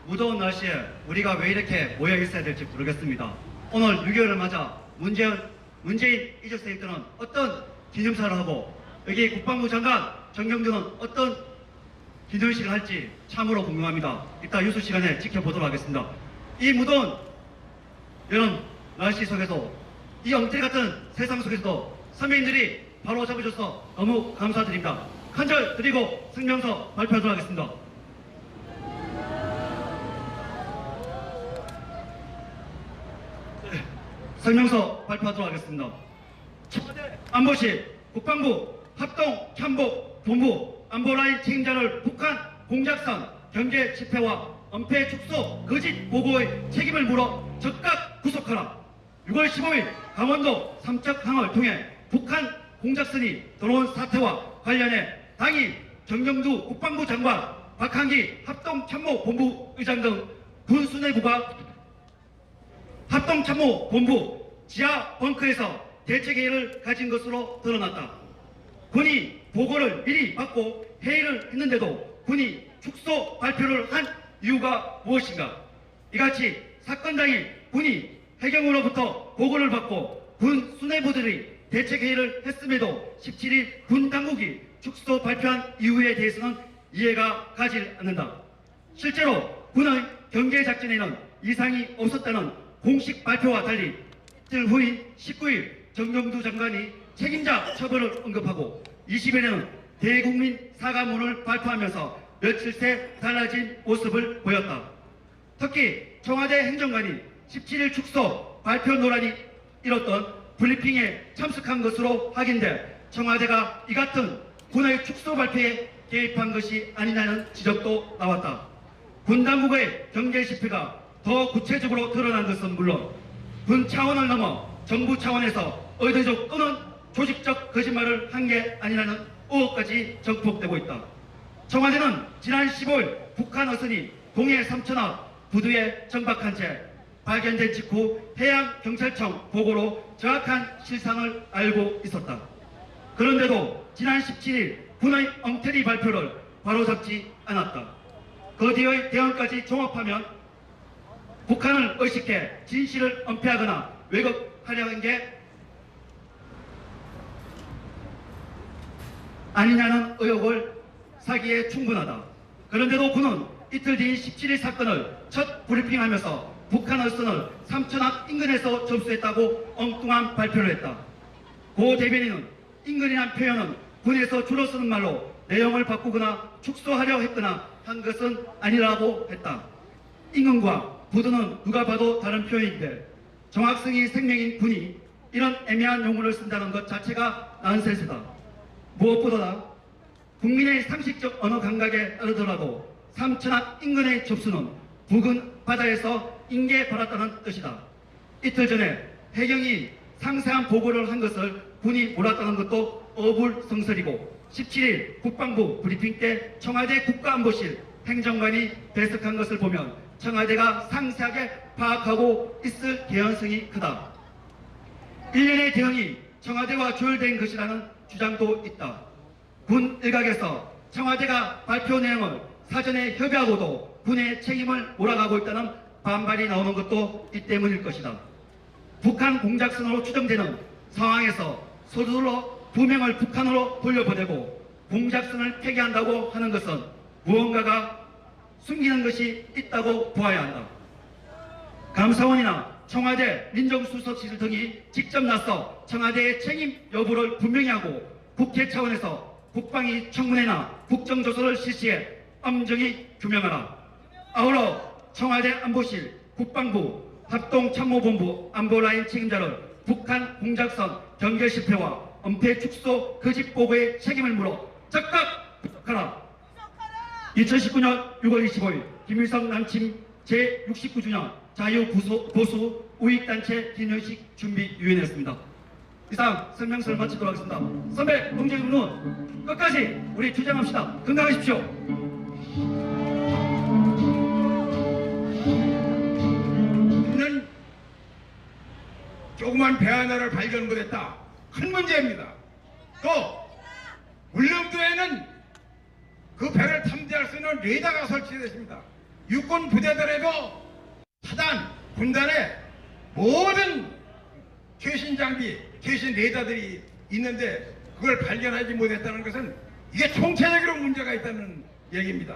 Speaker 10: 무더운 날씨에 우리가 왜 이렇게 모여 있어야 될지 모르겠습니다. 오늘 6.25를 맞아 문재인 이적세력들은 어떤 기념사를 하고 여기 국방부 장관 정경준은 어떤 기념식을 할지 참으로 궁금합니다. 이따 유수 시간에 지켜보도록 하겠습니다. 이 무더운 이런 날씨 속에서 이 엉터리 같은 세상 속에서도 선배님들이 바로 잡으셔서 너무 감사드립니다. 한절 드리고 성명서 발표하도록 하겠습니다. 네, 성명서 발표하도록 하겠습니다. 청와대 안보실 국방부 합동 참모 본부 안보라인 책임자를 북한 공작선 경제 집회와 은폐 축소 거짓 보고의 책임을 물어 즉각 구속하라. 6월 15일 강원도 삼척항을 통해 북한 공작선이 들어온 사태와 관련해 당일 정경두 국방부 장관, 박한기 합동참모본부 의장 등 군수뇌부가 합동참모본부 지하 벙커에서 대책회의를 가진 것으로 드러났다. 군이 보고를 미리 받고 회의를 했는데도 군이 축소 발표를 한 이유가 무엇인가? 이같이 사건 당일 군이 해경으로부터 보고를 받고 군 수뇌부들이 대책회의를 했음에도 17일 군 당국이 축소 발표한 이유에 대해서는 이해가 가지 않는다. 실제로 군의 경계작전에는 이상이 없었다는 공식 발표와 달리 이틀 후인 19일 정경두 장관이 책임자 처벌을 언급하고 20일에는 대국민 사과문을 발표하면서 며칠 새 달라진 모습을 보였다. 특히 청와대 행정관이 17일 축소 발표 논란이 일었던 브리핑에 참석한 것으로 확인돼 청와대가 이 같은 군의 축소 발표에 개입한 것이 아니냐는 지적도 나왔다. 군 당국의 경계 실패가 더 구체적으로 드러난 것은 물론 군 차원을 넘어 정부 차원에서 의도적 또는 조직적 거짓말을 한 게 아니라는 의혹까지 정폭되고 있다. 청와대는 지난 15일 북한 어선이 동해 삼천합 부두에 정박한 채 발견된 직후 해양경찰청 보고로 정확한 실상을 알고 있었다. 그런데도 지난 17일 군의 엉터리 발표를 바로잡지 않았다. 그 뒤의 대응까지 종합하면 북한을 의식해 진실을 은폐하거나 왜곡하려는 게 아니냐는 의혹을 사기에 충분하다. 그런데도 군은 이틀 뒤인 17일 사건을 첫 브리핑하면서 북한 어선을 삼천합 인근에서 접수했다고 엉뚱한 발표를 했다. 고 대변인은 인근이란 표현은 군에서 주로 쓰는 말로 내용을 바꾸거나 축소하려 했거나 한 것은 아니라고 했다. 인근과 부두는 누가 봐도 다른 표현인데 정확성이 생명인 군이 이런 애매한 용어를 쓴다는 것 자체가 난센스다. 무엇보다 국민의 상식적 언어 감각에 따르더라도 삼천합 인근의 접수는 북은 바다에서 인계받았다는 뜻이다. 이틀 전에 해경이 상세한 보고를 한 것을 군이 몰랐다는 것도 어불성설이고 17일 국방부 브리핑 때 청와대 국가안보실 행정관이 배석한 것을 보면 청와대가 상세하게 파악하고 있을 개연성이 크다. 일련의 대응이 청와대와 조율된 것이라는 주장도 있다. 군 일각에서 청와대가 발표 내용을 사전에 협의하고도 군의 책임을 몰아가고 있다는 반발이 나오는 것도 이 때문일 것이다. 북한 공작선으로 추정되는 상황에서 서둘러 두 명을 북한으로 돌려보내고 공작선을 폐기한다고 하는 것은 무언가가 숨기는 것이 있다고 보아야 한다. 감사원이나 청와대 민정수석실 등이 직접 나서 청와대의 책임 여부를 분명히 하고 국회 차원에서 국방위 청문회나 국정조사를 실시해 엄정히 규명하라. 아울러 청와대 안보실, 국방부, 합동참모본부 안보라인 책임자를 북한 공작선 경계 실패와 은폐 축소 거짓 보고의 책임을 물어 즉각 구속하라. 2019년 6월 25일 김일성 남침 제69주년 자유보수 우익단체 기념식 준비위원회였습니다. 이상 성명서를 마치도록 하겠습니다. 선배, 동지분은 끝까지 우리 투쟁합시다. 건강하십시오.
Speaker 11: 우리는 조그만 배 하나를 발견 못했다. 큰 문제입니다. 또 울릉도에는 그 배를 탐지할 수 있는 레이더가 설치됐습니다. 육군 부대들에도 사단, 군단에 모든 최신 장비, 최신 레이더들이 있는데 그걸 발견하지 못했다는 것은 이게 총체적으로 문제가 있다는 얘기입니다.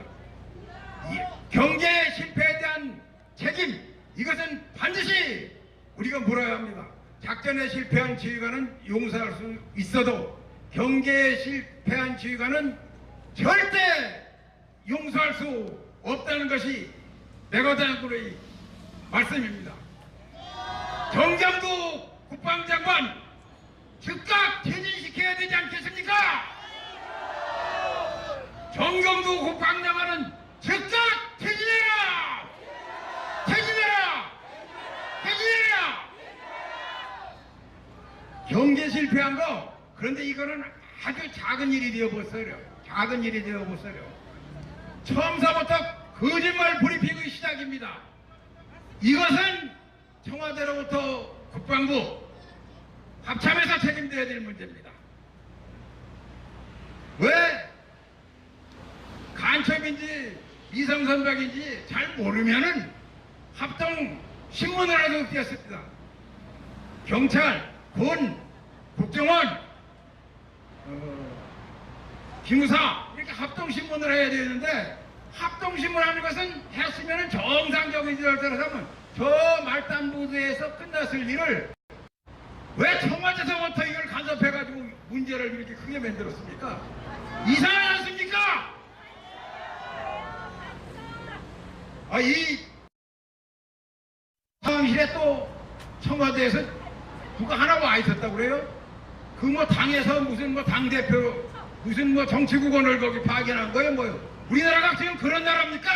Speaker 11: 이 경제 실패에 대한 책임, 이것은 반드시 우리가 물어야 합니다. 작전에 실패한 지휘관은 용서할 수 있어도 경계에 실패한 지휘관은 절대 용서할 수 없다는 것이 내거장군의 말씀입니다. 정경두 국방장관 즉각 퇴진시켜야 되지 않겠습니까? 정경두 국방장관은 즉각 퇴진해라! 퇴진해라! 퇴진해라! 경제 실패한 거, 그런데 이거는 아주 작은 일이 되어버렸어요. 작은 일이 되어버렸어요. 처음서부터 거짓말 브리핑의 시작입니다. 이것은 청와대로부터 국방부 합참에서 책임져야 될 문제입니다. 왜 간첩인지 이성선박인지 잘 모르면은 합동 신문을 하도 띄었습니다. 경찰, 군, 국정원, 기무사 이렇게 합동신문을 해야 되는데 합동신문 하는 것은 했으면 정상적인 일을 따라서는 저 말단부대에서 끝났을 일을 왜 청와대에서부터 이걸 간섭해가지고 문제를 이렇게 크게 만들었습니까? 이상하지 않습니까? 이 상황실에 또 청와대에서 누가 하나 와 있었다고 그래요? 그 뭐 당에서 무슨 뭐 당대표 무슨 뭐 정치국원을 거기 파견한 거예요 뭐요? 우리나라가 지금 그런 나라입니까?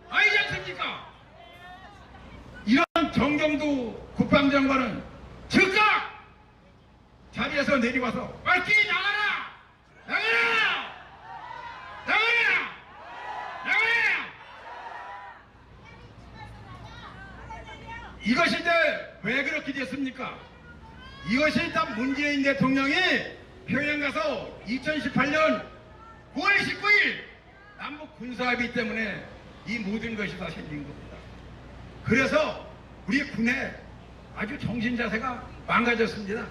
Speaker 11: 아니지 않습니까? 이런 정경두 국방장관은 즉각 자리에서 내려와서 빨리 나가라! 나가라! 나가라! 나가라! 이것이 이제 왜 그렇게 됐습니까? 이것이 일단 문재인 대통령이 평양 가서 2018년 9월 19일 남북 군사합의 때문에 이 모든 것이 다 생긴 겁니다. 그래서 우리 군의 아주 정신자세가 망가졌습니다.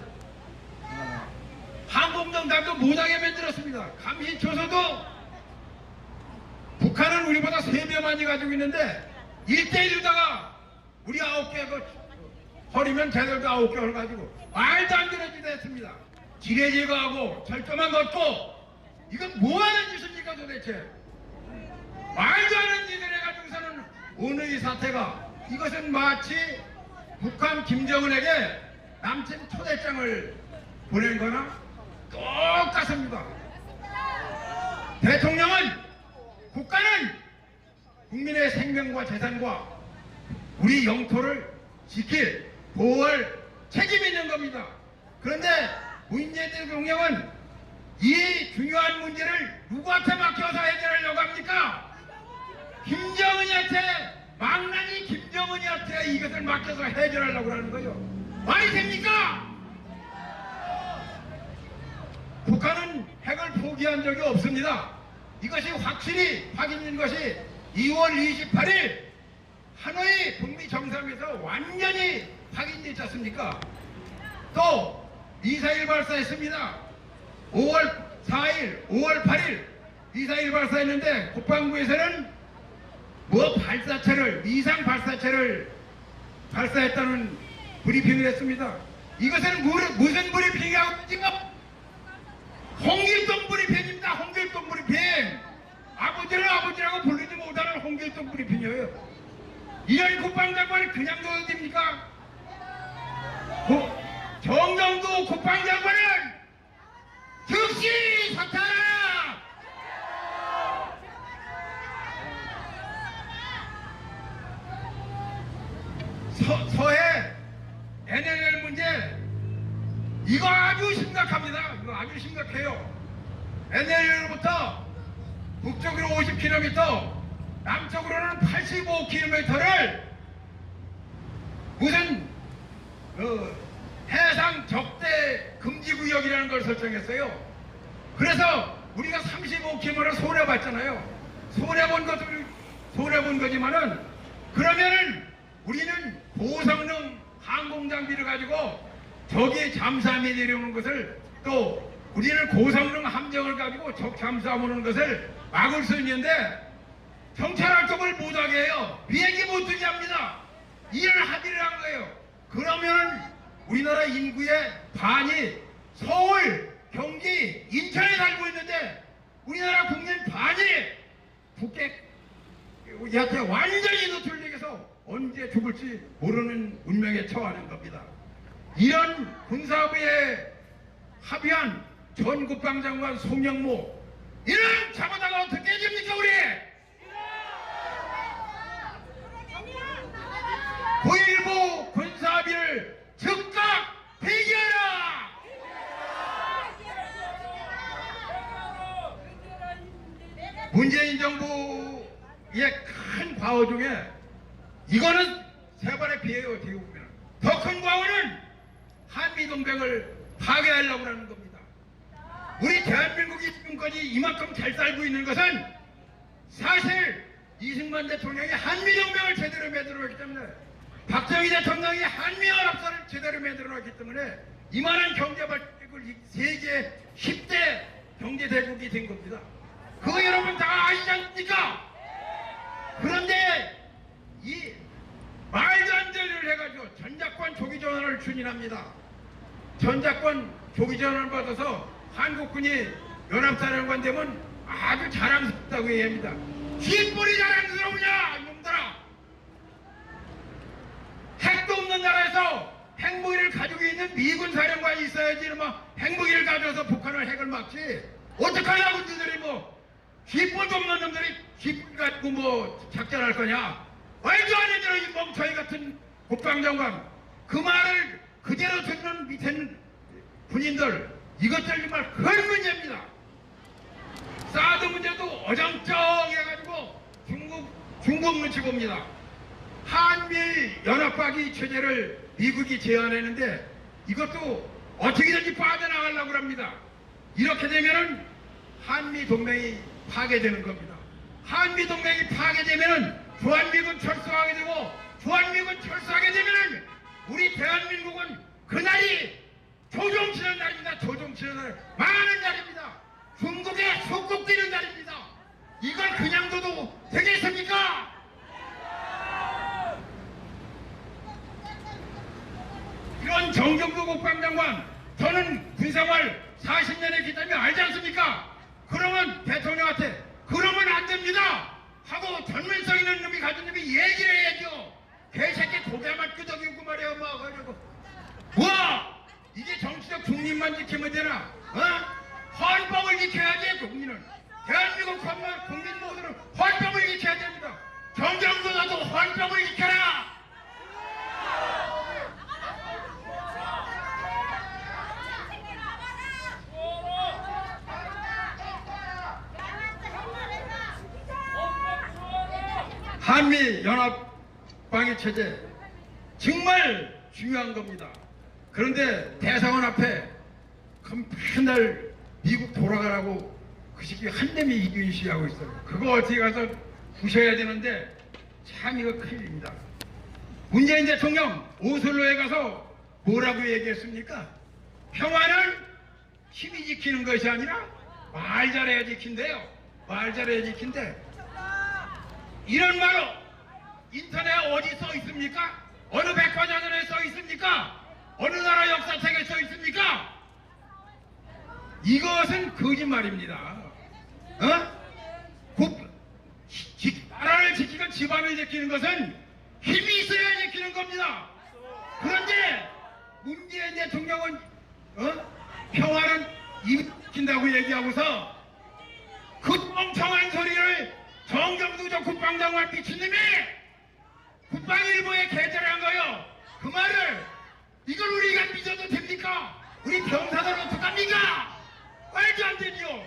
Speaker 11: 항공정답도 못하게 만들었습니다. 감시초소도 북한은 우리보다 3배 많이 가지고 있는데 1대1로다가 우리 9개 허리면 제대로 9개 가지고 말도 안 되는 짓을 했습니다. 지뢰 제거하고 철조망 걷고 이건 뭐하는 짓입니까 도대체? 말도 안 되는 짓을 해가지고서는 오늘 이 사태가 이것은 마치 북한 김정은에게 남친 초대장을 보낸 거나 똑같습니다. 대통령은 국가는 국민의 생명과 재산과 우리 영토를 지킬 보호할 책임이 있는 겁니다. 그런데 문재인 대통령은 이 중요한 문제를 누구한테 맡겨서 해결하려고 합니까? 김정은이한테 망나니 김정은이한테 이것을 맡겨서 해결하려고 하는 거죠. 말이 됩니까? 북한은 핵을 포기한 적이 없습니다. 이것이 확실히 확인된 것이 2월 28일 하노이 북미 정상에서 완전히 확인되지 않습니까? 또 미사일 발사했습니다. 5월 4일, 5월 8일 미사일 발사했는데 국방부에서는 뭐 발사체를 미상 발사체를 발사했다는 브리핑을 했습니다. 이것은 무슨 브리핑이라고 지금 홍길동 브리핑입니다. 홍길동 브리핑. 아버지를 아버지라고 부르지 못하는 홍길동 브리핑이에요. 이런 국방장관을 그냥 둬도 됩니까? 정경두 국방장관은 즉시 사퇴하라! 서해 NLL 문제 이거 아주 심각합니다. 이거 아주 심각해요. NLL로부터 북쪽으로 50km 남쪽으로는 85km를 무슨 해상 적대 금지구역이라는 걸 설정했어요. 그래서 우리가 35km를 손해봤잖아요. 손해본 것을 손해본 거지만은 그러면은 우리는 고성능 항공장비를 가지고 적이 잠수함에 내려오는 것을 또 우리는 고성능 함정을 가지고 적 잠수함 오는 것을 막을 수 있는데 정찰 활동을 못하게 해요. 비행기 못 뜨게 합니다. 이런 합의를 한 거예요. 그러면은 우리나라 인구의 반이 서울, 경기, 인천에 살고 있는데 우리나라 국민 반이 북핵한테 완전히 노출되어서 언제 죽을지 모르는 운명에 처하는 겁니다. 이런 군사부에 합의한 전 국방장관 송영모 이런 잡아다가 어떻게 해줍니까 우리? 9.19 군사합의를 즉각 폐기하라! 문재인 정부의 큰 과오 중에 이거는 세 번에 비해요. 어떻게 보면 더 큰 과오는 한미동맹을 파괴하려고 하는 겁니다. 우리 대한민국이 지금까지 이만큼 잘 살고 있는 것은 사실 이승만 대통령이 한미동맹을 제대로 만들어놨기 때문에 박정희 대통령이 한미연합선을 제대로 만들어놨기 때문에 이만한 경제발전을 세계 10대 경제대국이 된 겁니다. 그거 여러분 다 아시지 않습니까? 그런데 이 말도 안 되는 일을 해가지고 전작권 조기전환을 추진합니다. 전작권 조기전환을 받아서 한국군이 연합사령관 되면 아주 자랑스럽다고 얘기합니다. 쥐뿔이 자랑스러우냐 이놈들아. 핵도 없는 나라에서 핵무기를 가지고 있는 미군 사령관이 있어야지 이러면 핵무기를 가져서 북한을 핵을 막지 어떡하냐고 너희들이 뭐 쥐뿔도 없는 놈들이 쥐뿔 가지고 뭐 작전할 거냐. 말도 안 되는 이 멍청이 같은 국방장관 그 말을 그대로 듣는 밑에 있는 군인들 이것들 정말 큰 문제입니다. 사드 문제도 어정쩡해가지고 중국 눈치 봅니다. 한미일 연합박위 체제를 미국이 제안했는데 이것도 어떻게든지 빠져나가려고 합니다. 이렇게 되면은 한미 동맹이 파괴되는 겁니다. 한미 동맹이 파괴되면은 주한미군 철수하게 되고 주한미군 철수하게 되면은 우리 대한민국은 그날이 조종치는 날입니다. 조종치는 날 망하는 날입니다. 중국에 속국되는 날입니다. 이걸 그냥 둬도 되겠습니까? 이런 정경도 국방장관 저는 군생활 40년 했기 때문에 알지 않습니까? 그러면 대통령한테 그러면 안 됩니다 하고 전면성 있는 놈이 가진 놈이 얘기를 해야죠. 개새끼 고개만 끄덕이고 말이야 뭐 가지고 뭐 이게 정치적 중립만 지키면 되나? 헌법을 지켜야지 국민은. 대한민국 국민 모두는 헌법을 지켜야 됩니다. 정경도 나도 헌법을 지켜라. 한미 연합 방위 체제 정말 중요한 겁니다. 그런데 대사관 앞에 맨날 미국 돌아가라고 그 새끼 한대미 이균시 하고 있어요. 그거 어떻게 가서 부셔야 되는데 참 이거 큰일입니다. 문재인 대통령 오슬로에 가서 뭐라고 얘기했습니까? 평화는 힘이 지키는 것이 아니라 말 잘해야 지킨대요. 말 잘해야 지킨대. 이런 말로 인터넷 어디 써 있습니까? 어느 백과사전에 써 있습니까? 어느 나라 역사책에 써 있습니까? 이것은 거짓말입니다. 나라를 지키고 집안을 지키는 것은 힘이 있어야 지키는 겁니다. 그런데 문재인 대통령은 평화는 힘이 지킨다고 얘기하고서 그 멍청한 소리를 정경두 국방장관 미친놈이 국방일보에 게재한 거요. 그 말을 이걸 우리가 믿어도 됩니까? 우리 병사들 어떡합니까? 말도 안 되지요.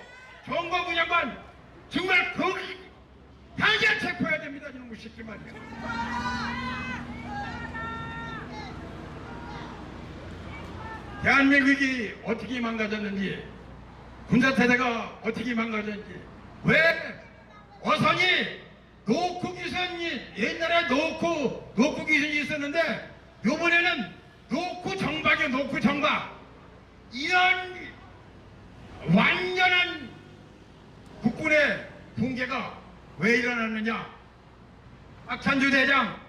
Speaker 11: 정보부 장관 정말 거기 당장 체포해야 됩니다. 이놈의 새끼 말이야. 대한민국이 어떻게 망가졌는지 군사태세가 어떻게 망가졌는지 왜 어선이 노크 기선이 옛날에 노크 기선이 있었는데 요번에는 노크 정박이요. 노크 정박. 이런 완전한 국군의 붕괴가 왜 일어났느냐. 박찬주 대장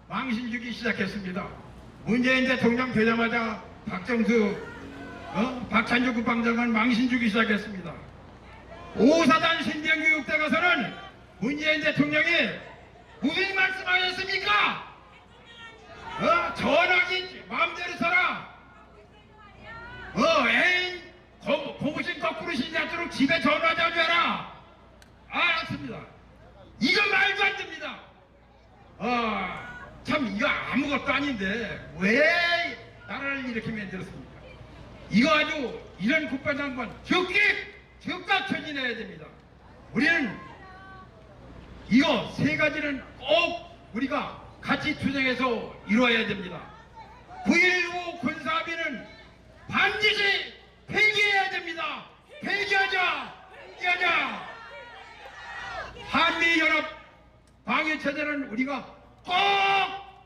Speaker 11: 망신 주기 시작했습니다. 문재인 대통령 되자마자 박찬주 국방장관 망신 주기 시작했습니다. 5사단 신병교육대 가서는 문재인 대통령이 무슨 말씀하셨습니까? 전화기 마음대로 써라. 애인 고무신 거꾸로 신자도록 집에 전화 자주 해라. 알았습니다. 이거 말도 안 됩니다. 참 이거 아무것도 아닌데 왜 나라를 이렇게 만들었습니까? 이거 아주 이런 국방장관 즉각 처진해야 됩니다. 우리는 이거 세 가지는 꼭 우리가 같이 투쟁해서 이루어야 됩니다. 9.19 군사합의는 반드시 폐기해야 됩니다. 폐기하자. 한미연합 방위체제는 우리가 꼭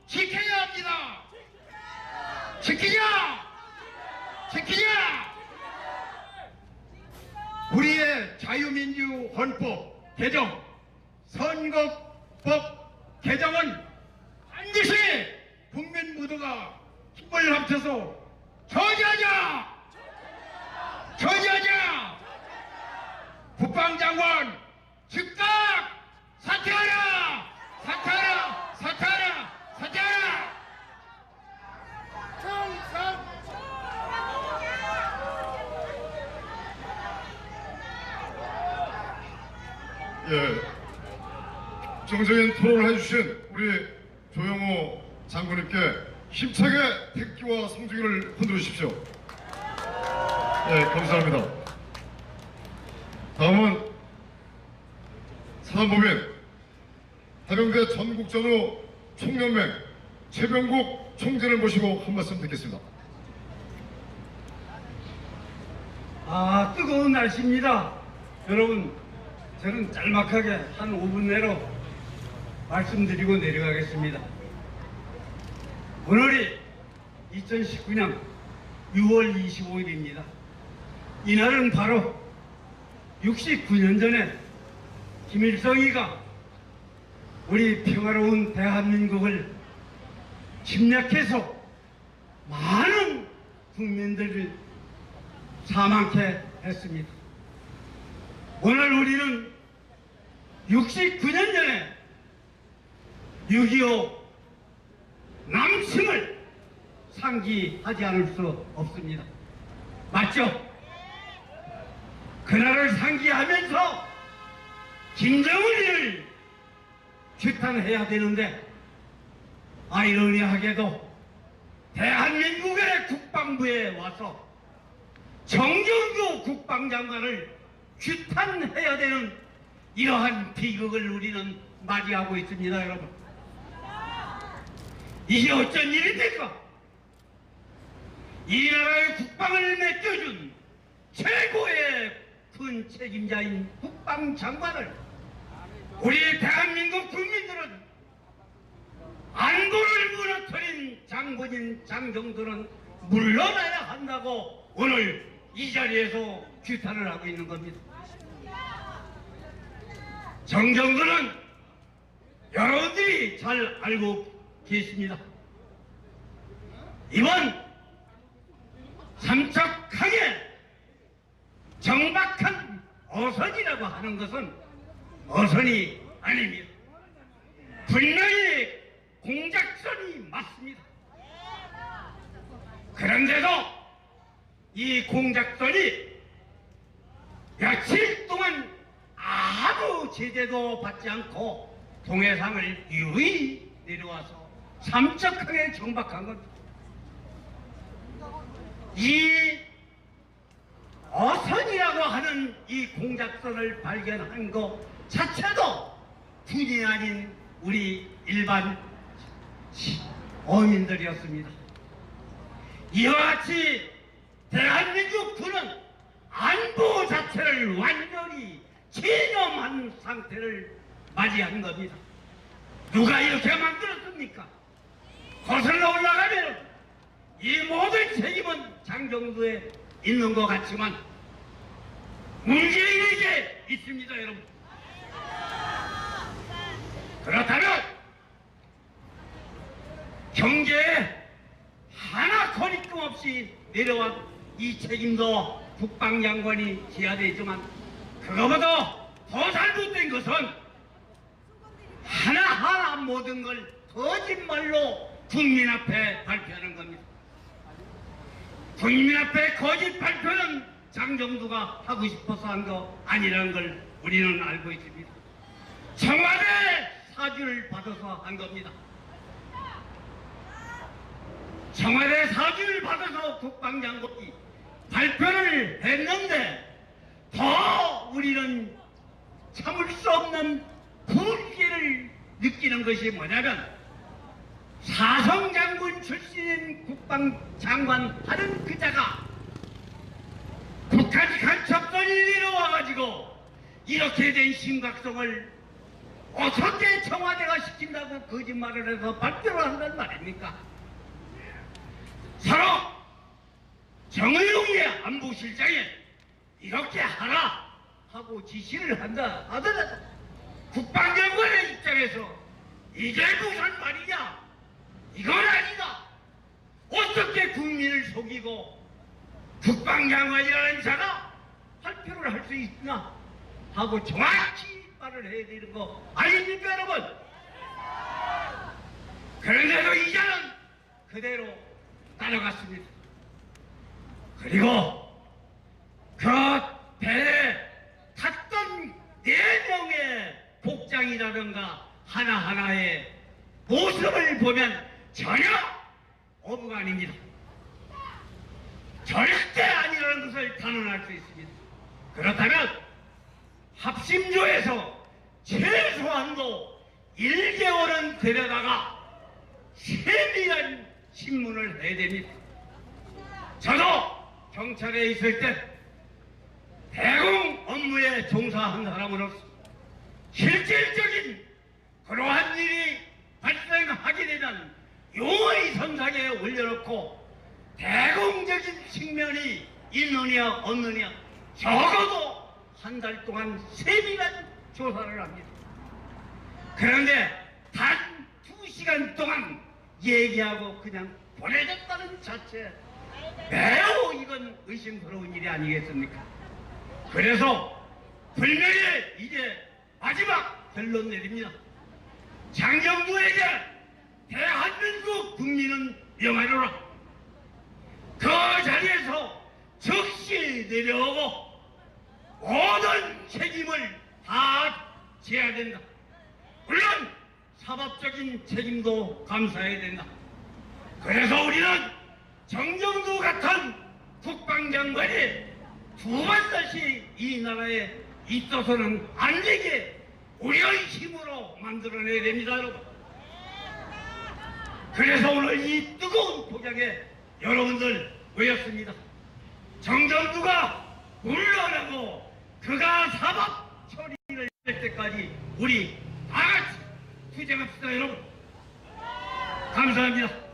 Speaker 11: 지켜야 합니다. 지키자. 우리의 자유민주 헌법 개정, 선거법 개정은 반드시 국민 모두가 힘을 합쳐서 저지하자. 국방장관 즉각 사퇴하라.
Speaker 1: 예, 정적인 토론을 해주신 우리 조영호 장군님께 힘차게 택기와 성주기를 흔들어 주십시오. 예, 감사합니다. 다음은 사단법인 해병대 전국전후 총연맹 최병국 총재를 모시고 한 말씀 듣겠습니다.
Speaker 12: 뜨거운 날씨입니다. 여러분, 저는 짤막하게 한 5분 내로 말씀드리고 내려가겠습니다. 오늘이 2019년 6월 25일입니다. 이날은 바로 69년 전에 김일성이가 우리 평화로운 대한민국을 침략해서 많은 국민들을 사망케 했습니다. 오늘 우리는 69년 전에 6.25 남침을 상기하지 않을 수 없습니다. 맞죠? 그날을 상기하면서 김정은이를 규탄해야 되는데 아이러니하게도 대한민국의 국방부에 와서 정경도 국방장관을 규탄해야 되는 이러한 비극을 우리는 맞이하고 있습니다, 여러분. 이게 어쩐 일입니까? 이 나라의 국방을 맡겨준 최고의 큰 책임자인 국방장관을 우리 대한민국 국민들은 안보를 무너뜨린 장군인 장정도는 물러나야 한다고 오늘 이 자리에서 규탄을 하고 있는 겁니다. 정정도는 여러분들이 잘 알고 계십니다. 이번 삼척항에 정박한 어선이라고 하는 것은 어선이 아닙니다. 분명히 공작선이 맞습니다. 그런데도 이 공작선이 며칠 동안 아무 제재도 받지 않고 동해상을 유유히 내려와서 삼척항에 정박한 겁니다. 이 어선이라고 하는 이 공작선을 발견한 것 자체도 군이 아닌 우리 일반 어민들이었습니다. 이와 같이 대한민국 군은 안보 자체를 완전히 체념한 상태를 맞이한 겁니다. 누가 이렇게 만들었습니까? 거슬러 올라가면 이 모든 책임은 장정두에 있는 것 같지만 문재인에게 있습니다, 여러분. 그렇다면 경제에 하나 거리낌 없이 내려온 이 책임도 국방장관이 져야 되지만 그거보다 더 잘못된 것은 하나하나 모든 걸 거짓말로 국민 앞에 발표하는 겁니다. 국민 앞에 거짓 발표는 장정두가 하고 싶어서 한 거 아니라는 걸 우리는 알고 있습니다. 청와대 사주를 받아서 한 겁니다. 청와대 사주를 받아서 국방장관이 발표를 했는데 더 우리는 참을 수 없는 불길을 느끼는 것이 뭐냐면 사성장군 출신인 국방장관 하는 그자가 북한 간첩선이 내려와가지고 이렇게 된 심각성을 어떻게 청와대가 시킨다고 거짓말을 해서 발표를 한단 말입니까? 서로 정의용의 안보실장에 이렇게 하라 하고 지시를 한다 하더라도 국방장관의 입장에서 이게 무슨 말이냐, 이건 아니다, 어떻게 국민을 속이고 국방장관이라는 자가 발표를 할 수 있나 하고 정확히 말을 해야 되는 거 아닙니까, 여러분? 그런데도 이 자는 그대로 따라갔습니다. 그리고 그 배에 탔던 4명의 복장이라든가 하나하나의 모습을 보면 전혀 어부가 아닙니다. 절대 아니라는 것을 단언할 수 있습니다. 그렇다면 합심조에서 최소한도 1개월은 데려다가 세밀한 신문을 해야 됩니다. 저도 경찰에 있을 때 대공 업무에 종사한 사람으로서 실질적인 그러한 일이 발생하게 되면 용의 선상에 올려놓고 대공적인 측면이 있느냐 없느냐 적어도 한 달 동안 세밀한 조사를 합니다. 그런데 단 2시간 동안 얘기하고 그냥 보내졌다는 자체 매우 이건 의심스러운 일이 아니겠습니까? 그래서 분명히 이제 마지막 결론 내립니다. 장정두에게 대한민국 국민은 명하노라. 그 자리에서 즉시 내려오고 모든 책임을 다 져야 된다. 물론 사법적인 책임도 감사해야 된다. 그래서 우리는 정정두 같은 국방장관이 2번 다시 이 나라에 있어서는 안 되게 우리의 힘으로 만들어내야 됩니다, 여러분. 그래서 오늘 이 뜨거운 폭약에 여러분들 모였습니다. 정정두가 물러나고 그가 사법 처리를 할 때까지 우리 다 같이 투쟁합시다, 여러분. 감사합니다.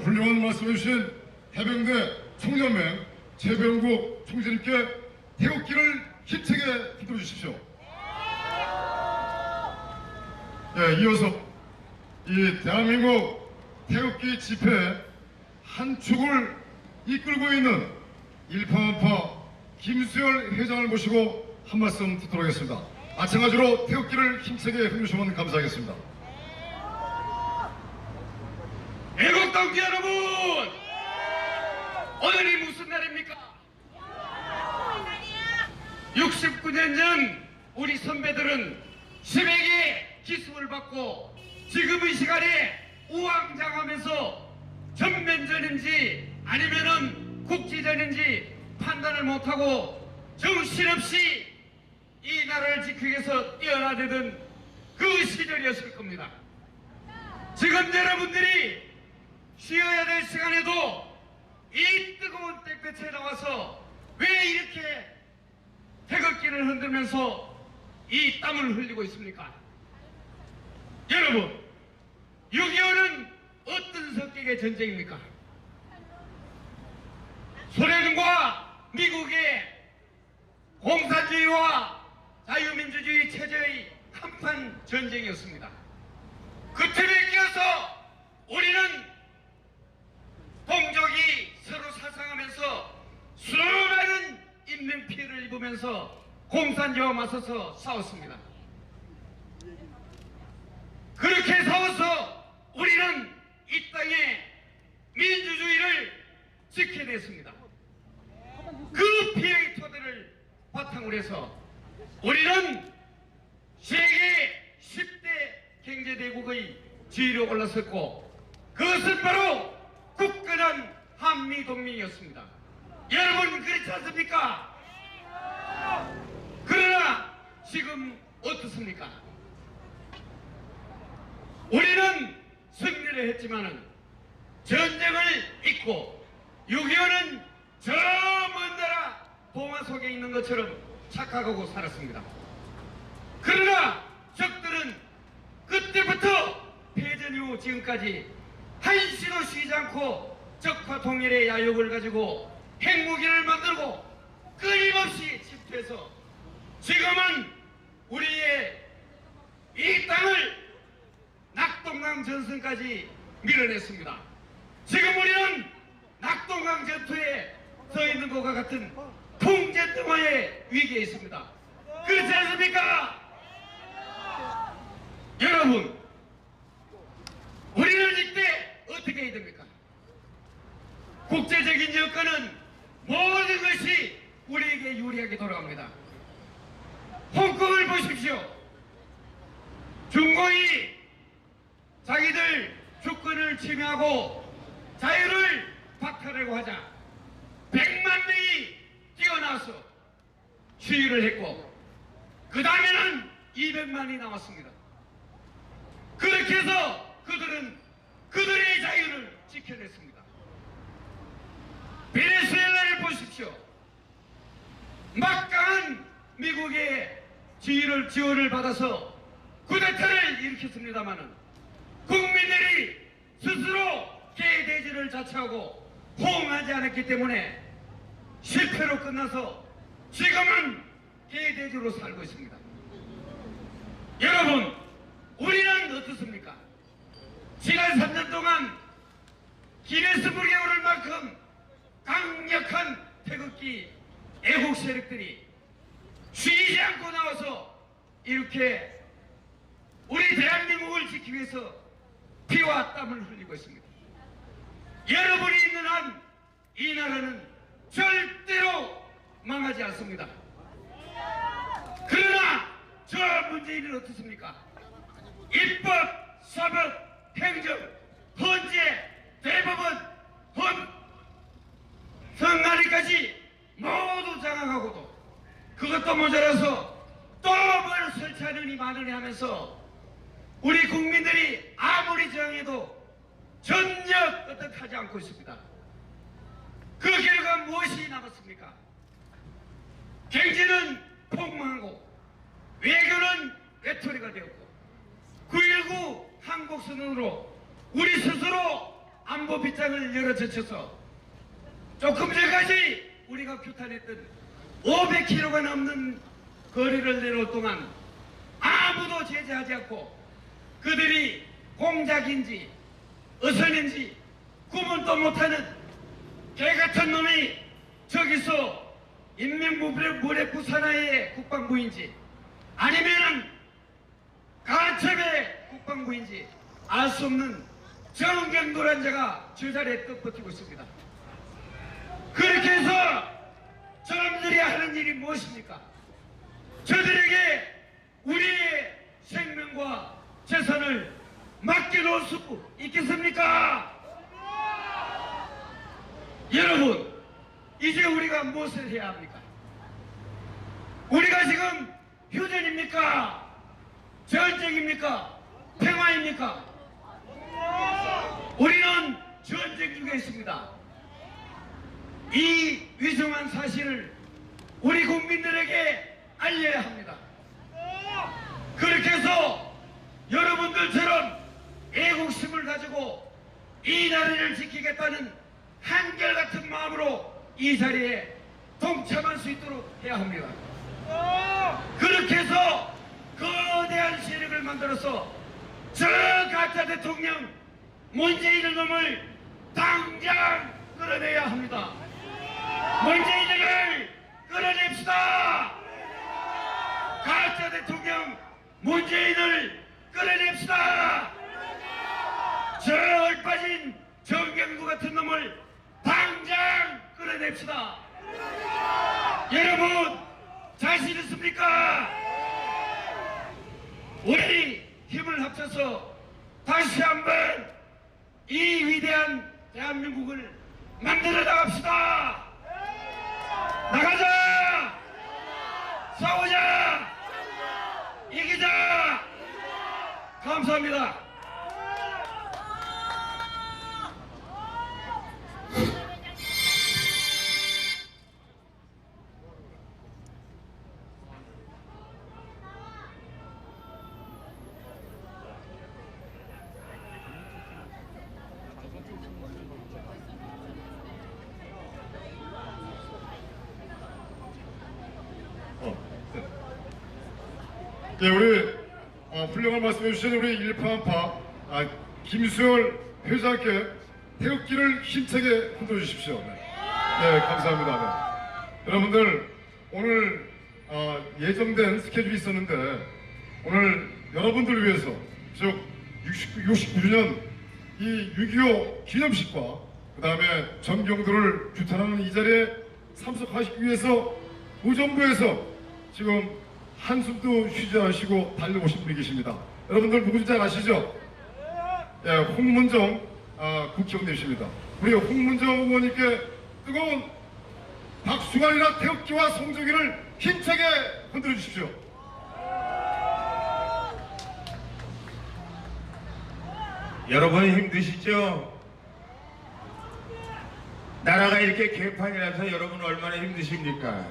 Speaker 1: 훌륭한 말씀해주신 해병대 총연맹 최병국 총재님께 태극기를 힘차게 흔들어 주십시오. 예, 이어서 이 대한민국 태극기 집회 한 축을 이끌고 있는 일파만파 김수열 회장을 모시고 한 말씀 듣도록 하겠습니다. 마찬가지로 태극기를 힘차게 흔드시면 감사하겠습니다.
Speaker 12: 애국 동지 여러분, 오늘이 무슨 날입니까? 69년 전 우리 선배들은 시백의 기습을 받고 지금 이 시간에 우왕좌왕하면서 전면전인지 아니면은 국지전인지 판단을 못하고 정신없이 이 나라를 지키기 위해서 뛰어나대던 그 시절이었을 겁니다. 지금 여러분들이 쉬어야 될 시간에도 이 뜨거운 땡볕에 나와서 왜 이렇게 태극기를 흔들면서 이 땀을 흘리고 있습니까? 여러분, 6.25는 어떤 성격의 전쟁입니까? 소련과 미국의 공산주의와 자유민주주의 체제의 한판 전쟁이었습니다. 그 틈에 끼어서 우리는 동족이 서로 살상하면서 수많은 인명피해를 입으면서 공산주의와 맞서서 싸웠습니다. 그렇게 싸워서 우리는 이 땅에 민주주의를 지켜냈습니다. 그 피해의 토대를 바탕으로 해서 우리는 세계 10대 경제대국의 지위로 올랐었고, 그것은 바로 굳건한 한미동맹이었습니다. 여러분, 그렇지 않습니까? 그러나 지금 어떻습니까? 우리는 승리를 했지만은 전쟁을 잊고 6.25는 저 먼 나라 동화 속에 있는 것처럼 착각하고 살았습니다. 그러나 적들은 그때부터 패전 이후 지금까지 한시도 쉬지 않고 적화 통일의 야욕을 가지고 핵무기를 만들고 끊임없이 집회해서 지금은 우리의 이 땅을 낙동강 전선까지 밀어냈습니다. 지금 우리는 낙동강 전투에 서 있는 것과 같은 풍제등화의 위기에 있습니다. 그렇지 않습니까? 여러분, 우리는 이때 어떻게 해야 됩니까? 국제적인 여건은 모든 것이 우리에게 유리하게 돌아갑니다. 홍콩을 보십시오. 중공이 자기들 주권을 침해하고 자유를 박탈하려고 하자 100만 명이 뛰어나서 시위를 했고, 그 다음에는 200만이 나왔습니다. 그렇게 해서 그들은 그들의 자유를 지켜냈습니다. 베네수엘라를 보십시오. 막강한 미국의 지원을 받아서 쿠데타를 일으켰습니다마는 국민들이 스스로 개대지를 자처하고 호응하지 않았기 때문에 실패로 끝나서 지금은 개대지로 살고 있습니다. 여러분, 우리는 어떻습니까? 지난 3년 동안 기네스북에 오를 만큼 강력한 태극기 애국 세력들이 쉬지 않고 나와서 이렇게 우리 대한민국을 지키기 위해서 피와 땀을 흘리고 있습니다. 여러분이 있는 한 이 나라는 절대로 망하지 않습니다. 그러나 저 문재인은 어떻습니까? 입법, 사법, 행정, 헌재, 대법원, 선관위까지 모두 장악하고도 그것도 모자라서 또 뭘 설치하느니 마느니 하면서 우리 국민들이 아무리 저항해도 전혀 끄떡하지 않고 있습니다. 그 결과 무엇이 남았습니까? 경제는 폭망하고 외교는 외톨이가 되었고 9.19 한국선언으로 우리 스스로 안보 빗장을 열어 제쳐서 조금 전까지 우리가 규탄했던 500km가 넘는 거리를 내놓을 동안 아무도 제재하지 않고 그들이 공작인지 어선인지 구분도 못하는 개같은 놈이 저기서 인명무례 부산하의 국방부인지 아니면은 가첩의 국방부인지 알 수 없는 정경도란 자가 저 자리에 떳떳히고 있습니다. 그렇게 해서 저놈들이 하는 일이 무엇입니까? 저들에게 우리의 생명과 재산을 맡겨놓을 수 있겠습니까? 여러분, 이제 우리가 무엇을 해야 합니까? 우리가 지금 휴전입니까? 전쟁입니까? 평화입니까? 우리는 전쟁 중에 있습니다. 이 위중한 사실을 우리 국민들에게 알려야 합니다. 그렇게 해서 여러분들처럼 애국심을 가지고 이 나라를 지키겠다는 한결같은 마음으로 이 자리에 동참할 수 있도록 해야 합니다. 그렇게 해서 거대한 세력을 만들어서 저 가짜 대통령 문재인의 놈을 당장 끌어내야 합니다. 문재인을 끌어냅시다. 가짜 대통령 문재인을 끌어냅시다. 저 얼빠진 정경두 같은 놈을 당장 끌어냅시다. 여러분 자신 있습니까? 우리 힘을 합쳐서 다시 한번 이 위대한 대한민국을 만들어 나갑시다. 나가자. 싸우자. 이기자. 감사합니다.
Speaker 1: 네, 우리 훌륭한 말씀해 주신 우리 일파만파 김수열 회장께 태극기를 힘차게 흔들어 주십시오. 네, 감사합니다. 네. 여러분들 오늘 예정된 스케줄이 있었는데 오늘 여러분들을 위해서 즉 69주년 이 6.25 기념식과 그 다음에 정경도를 규탄하는 이 자리에 참석하시기 위해서 의정부에서 지금 한숨도 쉬지 않으시고 달려오신 분이 계십니다. 여러분들 누구인지 잘 아시죠? 예, 홍문정 국회의원님이십니다. 우리 홍문정 의원님께 뜨거운 박수관이나 태극기와 성조기를 힘차게 흔들어 주십시오.
Speaker 13: 여러분 힘드시죠? 나라가 이렇게 개판이라서 여러분 얼마나 힘드십니까?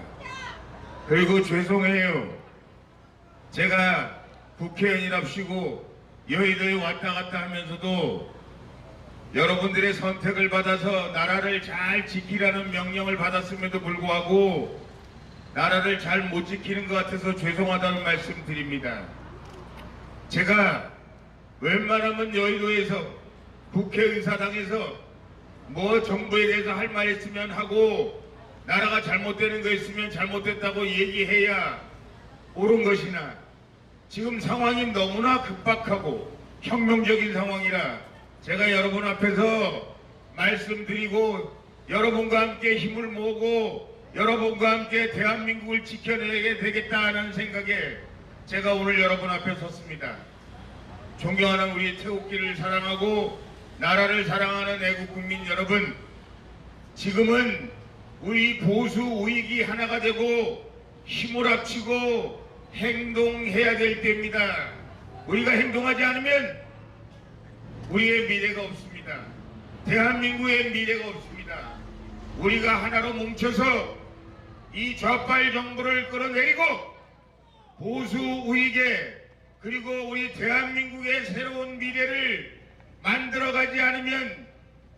Speaker 13: 그리고 죄송해요. 제가 국회의원이랍시고 여의도에 왔다 갔다 하면서도 여러분들의 선택을 받아서 나라를 잘 지키라는 명령을 받았음에도 불구하고 나라를 잘 못 지키는 것 같아서 죄송하다는 말씀 드립니다. 제가 웬만하면 여의도에서 국회의사당에서 뭐 정부에 대해서 할 말 있으면 하고 나라가 잘못되는 거 있으면 잘못됐다고 얘기해야 옳은 것이나 지금 상황이 너무나 급박하고 혁명적인 상황이라 제가 여러분 앞에서 말씀드리고 여러분과 함께 힘을 모으고 여러분과 함께 대한민국을 지켜내게 되겠다는 생각에 제가 오늘 여러분 앞에 섰습니다. 존경하는 우리 태극기를 사랑하고 나라를 사랑하는 애국국민 여러분, 지금은 우리 보수 우익이 하나가 되고 힘을 합치고 행동해야 될 때입니다. 우리가 행동하지 않으면 우리의 미래가 없습니다. 대한민국의 미래가 없습니다. 우리가 하나로 뭉쳐서 이 좌빨 정부를 끌어내리고 보수 우익의 그리고 우리 대한민국의 새로운 미래를 만들어가지 않으면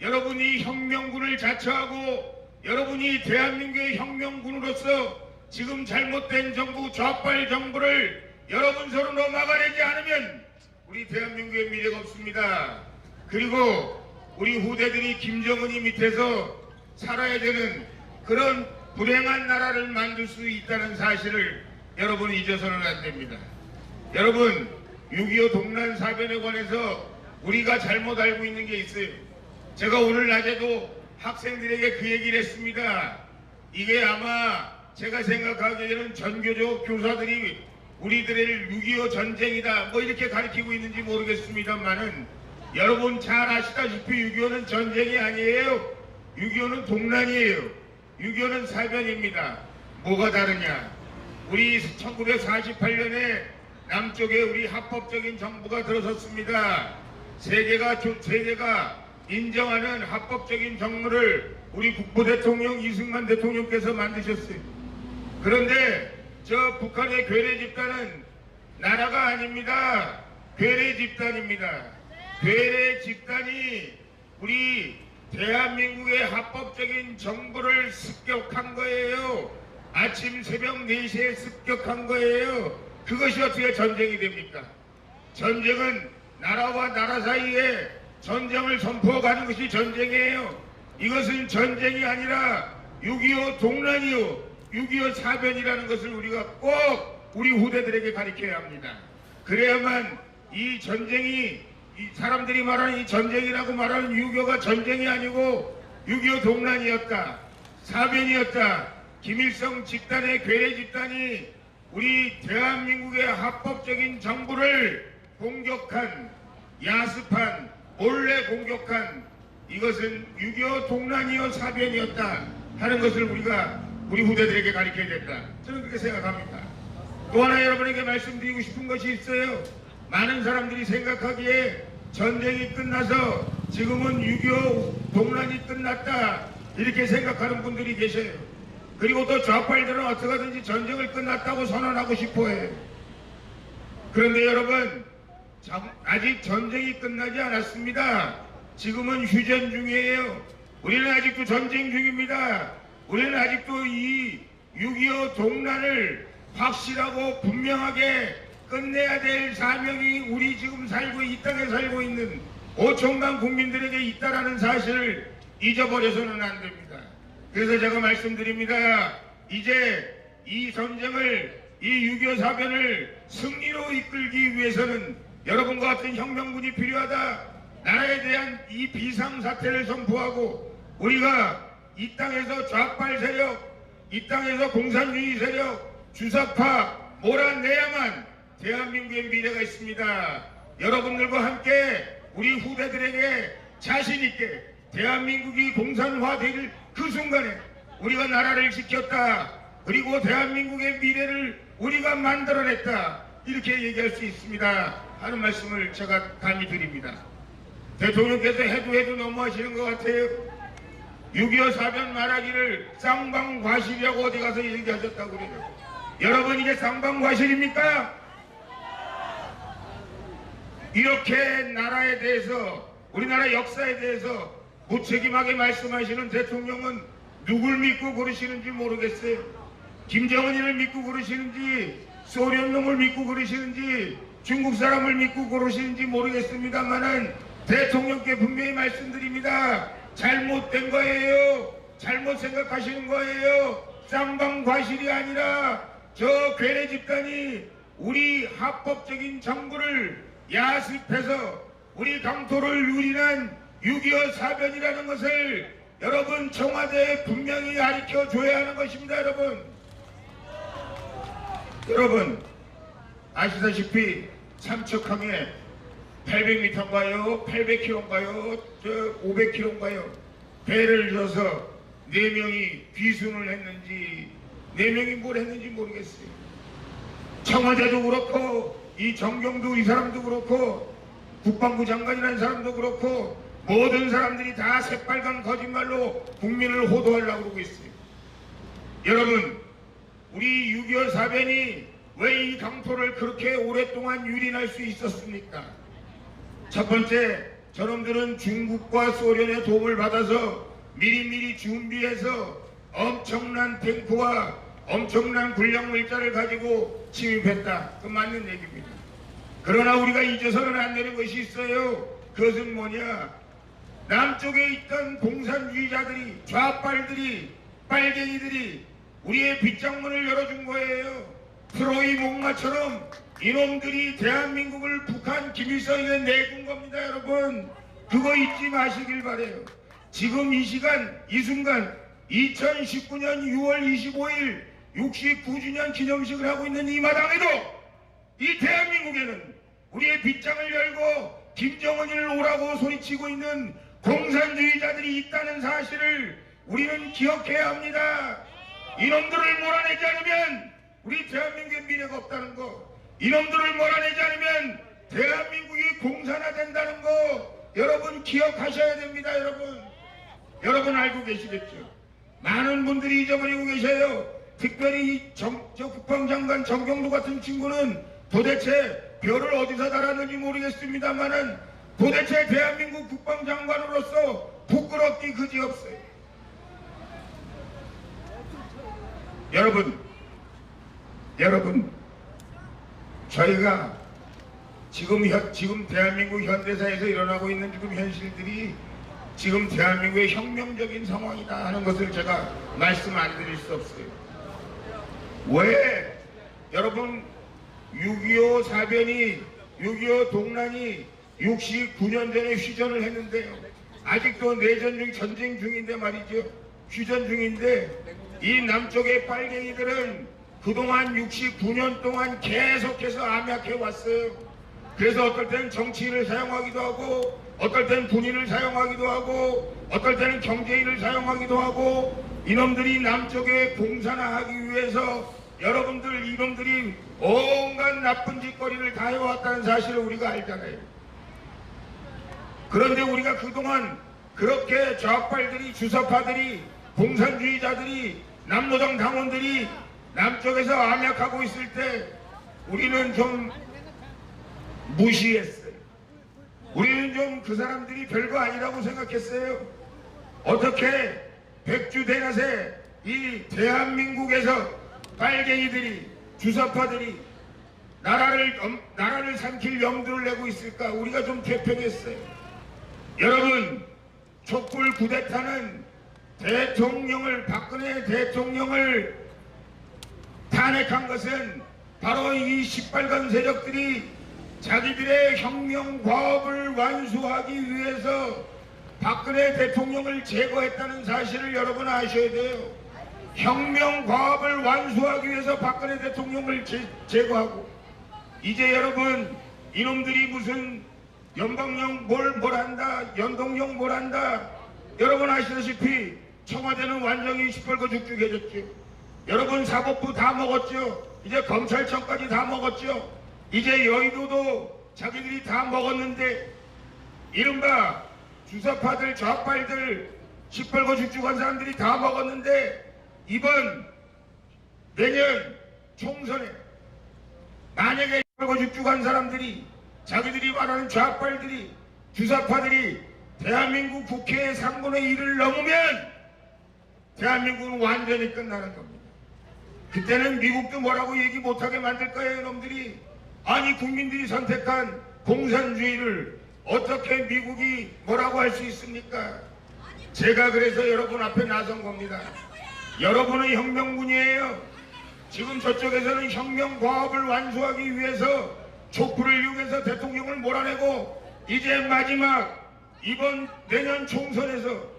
Speaker 13: 여러분이 혁명군을 자처하고 여러분이 대한민국의 혁명군으로서 지금 잘못된 정부, 좌빨 정부를 여러분 손으로 막아내지 않으면 우리 대한민국의 미래가 없습니다. 그리고 우리 후대들이 김정은이 밑에서 살아야 되는 그런 불행한 나라를 만들 수 있다는 사실을 여러분 잊어서는 안 됩니다. 여러분 6.25 동란 사변에 관해서 우리가 잘못 알고 있는 게 있어요. 제가 오늘 낮에도 학생들에게 그 얘기를 했습니다. 이게 아마 제가 생각하기에는 전교조 교사들이 우리들을 6.25 전쟁이다 뭐 이렇게 가르치고 있는지 모르겠습니다만은 여러분 잘 아시다시피 6.25는 전쟁이 아니에요. 6.25는 동란이에요. 6.25는 사변입니다. 뭐가 다르냐? 우리 1948년에 남쪽에 우리 합법적인 정부가 들어섰습니다. 세계가 인정하는 합법적인 정부를 우리 국부대통령 이승만 대통령께서 만드셨어요. 그런데 저 북한의 괴뢰 집단은 나라가 아닙니다. 괴뢰 집단입니다. 괴뢰 집단이 우리 대한민국의 합법적인 정부를 습격한 거예요. 아침 새벽 4시에 습격한 거예요. 그것이 어떻게 전쟁이 됩니까? 전쟁은 나라와 나라 사이에 전쟁을 선포하는 것이 전쟁이에요. 이것은 전쟁이 아니라 6.25 동란이요 6.25 사변이라는 것을 우리가 꼭 우리 후대들에게 가르쳐야 합니다. 그래야만 이 전쟁이 이 사람들이 말하는 이 전쟁이라고 말하는 6.25가 전쟁이 아니고 6.25 동란이었다. 사변이었다. 김일성 집단의 괴뢰 집단이 우리 대한민국의 합법적인 정부를 공격한, 야습한, 몰래 공격한 이것은 6.25 동란이요 사변이었다 하는 것을 우리가 우리 후대들에게 가르쳐야 된다. 저는 그렇게 생각합니다. 또 하나 여러분에게 말씀드리고 싶은 것이 있어요. 많은 사람들이 생각하기에 전쟁이 끝나서 지금은 6.25 동란이 끝났다 이렇게 생각하는 분들이 계셔요. 그리고 또 좌빨들은 어떻게든지 전쟁을 끝났다고 선언하고 싶어해요. 그런데 여러분 아직 전쟁이 끝나지 않았습니다. 지금은 휴전 중이에요. 우리는 아직도 전쟁 중입니다. 우리는 아직도 이 6.25 동란을 확실하고 분명하게 끝내야 될 사명이 우리 지금 이 땅에 살고 있는 5천만 국민들에게 있다라는 사실을 잊어버려서는 안 됩니다. 그래서 제가 말씀드립니다. 이제 이 전쟁을 이 6.25 사변을 승리로 이끌기 위해서는 여러분과 같은 혁명군이 필요하다. 나라에 대한 이 비상사태를 선포하고 우리가 이 땅에서 좌빨 세력, 이 땅에서 공산주의 세력, 주사파 몰아내야만 대한민국의 미래가 있습니다. 여러분들과 함께 우리 후대들에게 자신있게 대한민국이 공산화될 그 순간에 우리가 나라를 지켰다. 그리고 대한민국의 미래를 우리가 만들어냈다. 이렇게 얘기할 수 있습니다. 하는 말씀을 제가 감히 드립니다. 대통령께서 해도 너무하시는 것 같아요. 6.25 사변 말하기를 쌍방과실이라고 어디 가서 얘기하셨다고 그래요. 여러분 이게 쌍방과실입니까? 이렇게 나라에 대해서 우리나라 역사에 대해서 무책임하게 말씀하시는 대통령은 누굴 믿고 그러시는지 모르겠어요. 김정은이를 믿고 그러시는지 소련놈을 믿고 그러시는지 중국 사람을 믿고 그러시는지 모르겠습니다만은 대통령께 분명히 말씀드립니다. 잘못된 거예요. 잘못 생각하시는 거예요. 쌍방과실이 아니라 저 괴뢰 집단이 우리 합법적인 정부를 야습해서 우리 강토를 유린한 6.25 사변이라는 것을 여러분 청와대에 분명히 가르쳐줘야 하는 것입니다. 여러분 아시다시피 삼척항에 800m인가요? 800km인가요? 500km인가요? 배를 져서 4명이 귀순을 했는지 4명이 뭘 했는지 모르겠어요. 청와대도 그렇고 이 정경도 이 사람도 그렇고 국방부 장관이라는 사람도 그렇고 모든 사람들이 다 새빨간 거짓말로 국민을 호도하려고 그러고 있어요. 여러분 우리 6.25 사변이 왜 이 강토를 그렇게 오랫동안 유린할 수 있었습니까? 첫 번째 저놈들은 중국과 소련의 도움을 받아서 미리미리 준비해서 엄청난 탱크와 엄청난 군량 물자를 가지고 침입했다. 그 맞는 얘기입니다. 그러나 우리가 잊어서는 안 되는 것이 있어요. 그것은 뭐냐? 남쪽에 있던 공산주의자들이, 좌빨들이, 빨갱이들이 우리의 빗장문을 열어준 거예요. 트로이 목마처럼 이놈들이 대한민국을 북한 김일성에게 내준 겁니다. 여러분, 그거 잊지 마시길 바래요. 지금 이 시간, 이 순간 2019년 6월 25일 69주년 기념식을 하고 있는 이 마당에도 이 대한민국에는 우리의 빗장을 열고 김정은을 오라고 소리치고 있는 공산주의자들이 있다는 사실을 우리는 기억해야 합니다. 이놈들을 몰아내지 않으면 우리 대한민국의 미래가 없다는 거, 이놈들을 몰아내지 않으면 대한민국이 공산화된다는 거 여러분 기억하셔야 됩니다. 여러분 알고 계시겠죠? 많은 분들이 잊어버리고 계셔요. 특별히 저 국방장관 정경도 같은 친구는 도대체 별을 어디서 달았는지 모르겠습니다만은 도대체 대한민국 국방장관으로서 부끄럽기 그지없어요. 여러분, 저희가 지금 대한민국 현대사에서 일어나고 있는 지금 현실들이 지금 대한민국의 혁명적인 상황이다 하는 것을 제가 말씀 안 드릴 수 없어요. 왜 여러분 6.25 사변이 6.25 동란이 69년 전에 휴전을 했는데요. 아직도 내전 중 전쟁 중인데 말이죠. 휴전 중인데 이 남쪽의 빨갱이들은 그동안 69년 동안 계속해서 암약해 왔어요. 그래서 어떨 때는 정치인을 사용하기도 하고 어떨 때는 군인을 사용하기도 하고 어떨 때는 경제인을 사용하기도 하고 이놈들이 남쪽에 공산화하기 위해서 여러분들 이놈들이 온갖 나쁜 짓거리를 다 해왔다는 사실을 우리가 알잖아요. 그런데 우리가 그동안 그렇게 좌빨들이, 주사파들이, 공산주의자들이, 남노당 당원들이 남쪽에서 암약하고 있을 때 우리는 좀 무시했어요. 우리는 좀 그 사람들이 별거 아니라고 생각했어요. 어떻게 백주대낮에 이 대한민국에서 빨갱이들이, 주사파들이 나라를 삼킬 염두를 내고 있을까? 우리가 좀 퇴폐했어요. 여러분, 촛불 쿠데타는 박근혜 대통령을 탄핵한 것은 바로 이 시뻘건 세력들이 자기들의 혁명 과업을 완수하기 위해서 박근혜 대통령을 제거했다는 사실을 여러분 아셔야 돼요. 혁명 과업을 완수하기 위해서 박근혜 대통령을 제거하고 이제 여러분 이놈들이 무슨 연방령 뭘 한다, 연동령 뭘 한다. 여러분 아시다시피 청와대는 완전히 시뻘거 죽죽해졌죠. 여러분 사법부 다 먹었죠. 이제 검찰청까지 다 먹었죠. 이제 여의도도 자기들이 다 먹었는데 이른바 주사파들, 좌빨들, 시뻘거 죽죽한 사람들이 다 먹었는데 이번 내년 총선에 만약에 시뻘거 죽죽한 사람들이 자기들이 말하는 좌빨들이, 주사파들이 대한민국 국회의 3분의 1을 넘으면 대한민국은 완전히 끝나는 겁니다. 그때는 미국도 뭐라고 얘기 못하게 만들 거예요. 놈들이. 아니 국민들이 선택한 공산주의를 어떻게 미국이 뭐라고 할 수 있습니까? 제가 그래서 여러분 앞에 나선 겁니다. 여러분은 혁명군이에요. 지금 저쪽에서는 혁명 과업을 완수하기 위해서 촛불을 이용해서 대통령을 몰아내고 이제 마지막 이번 내년 총선에서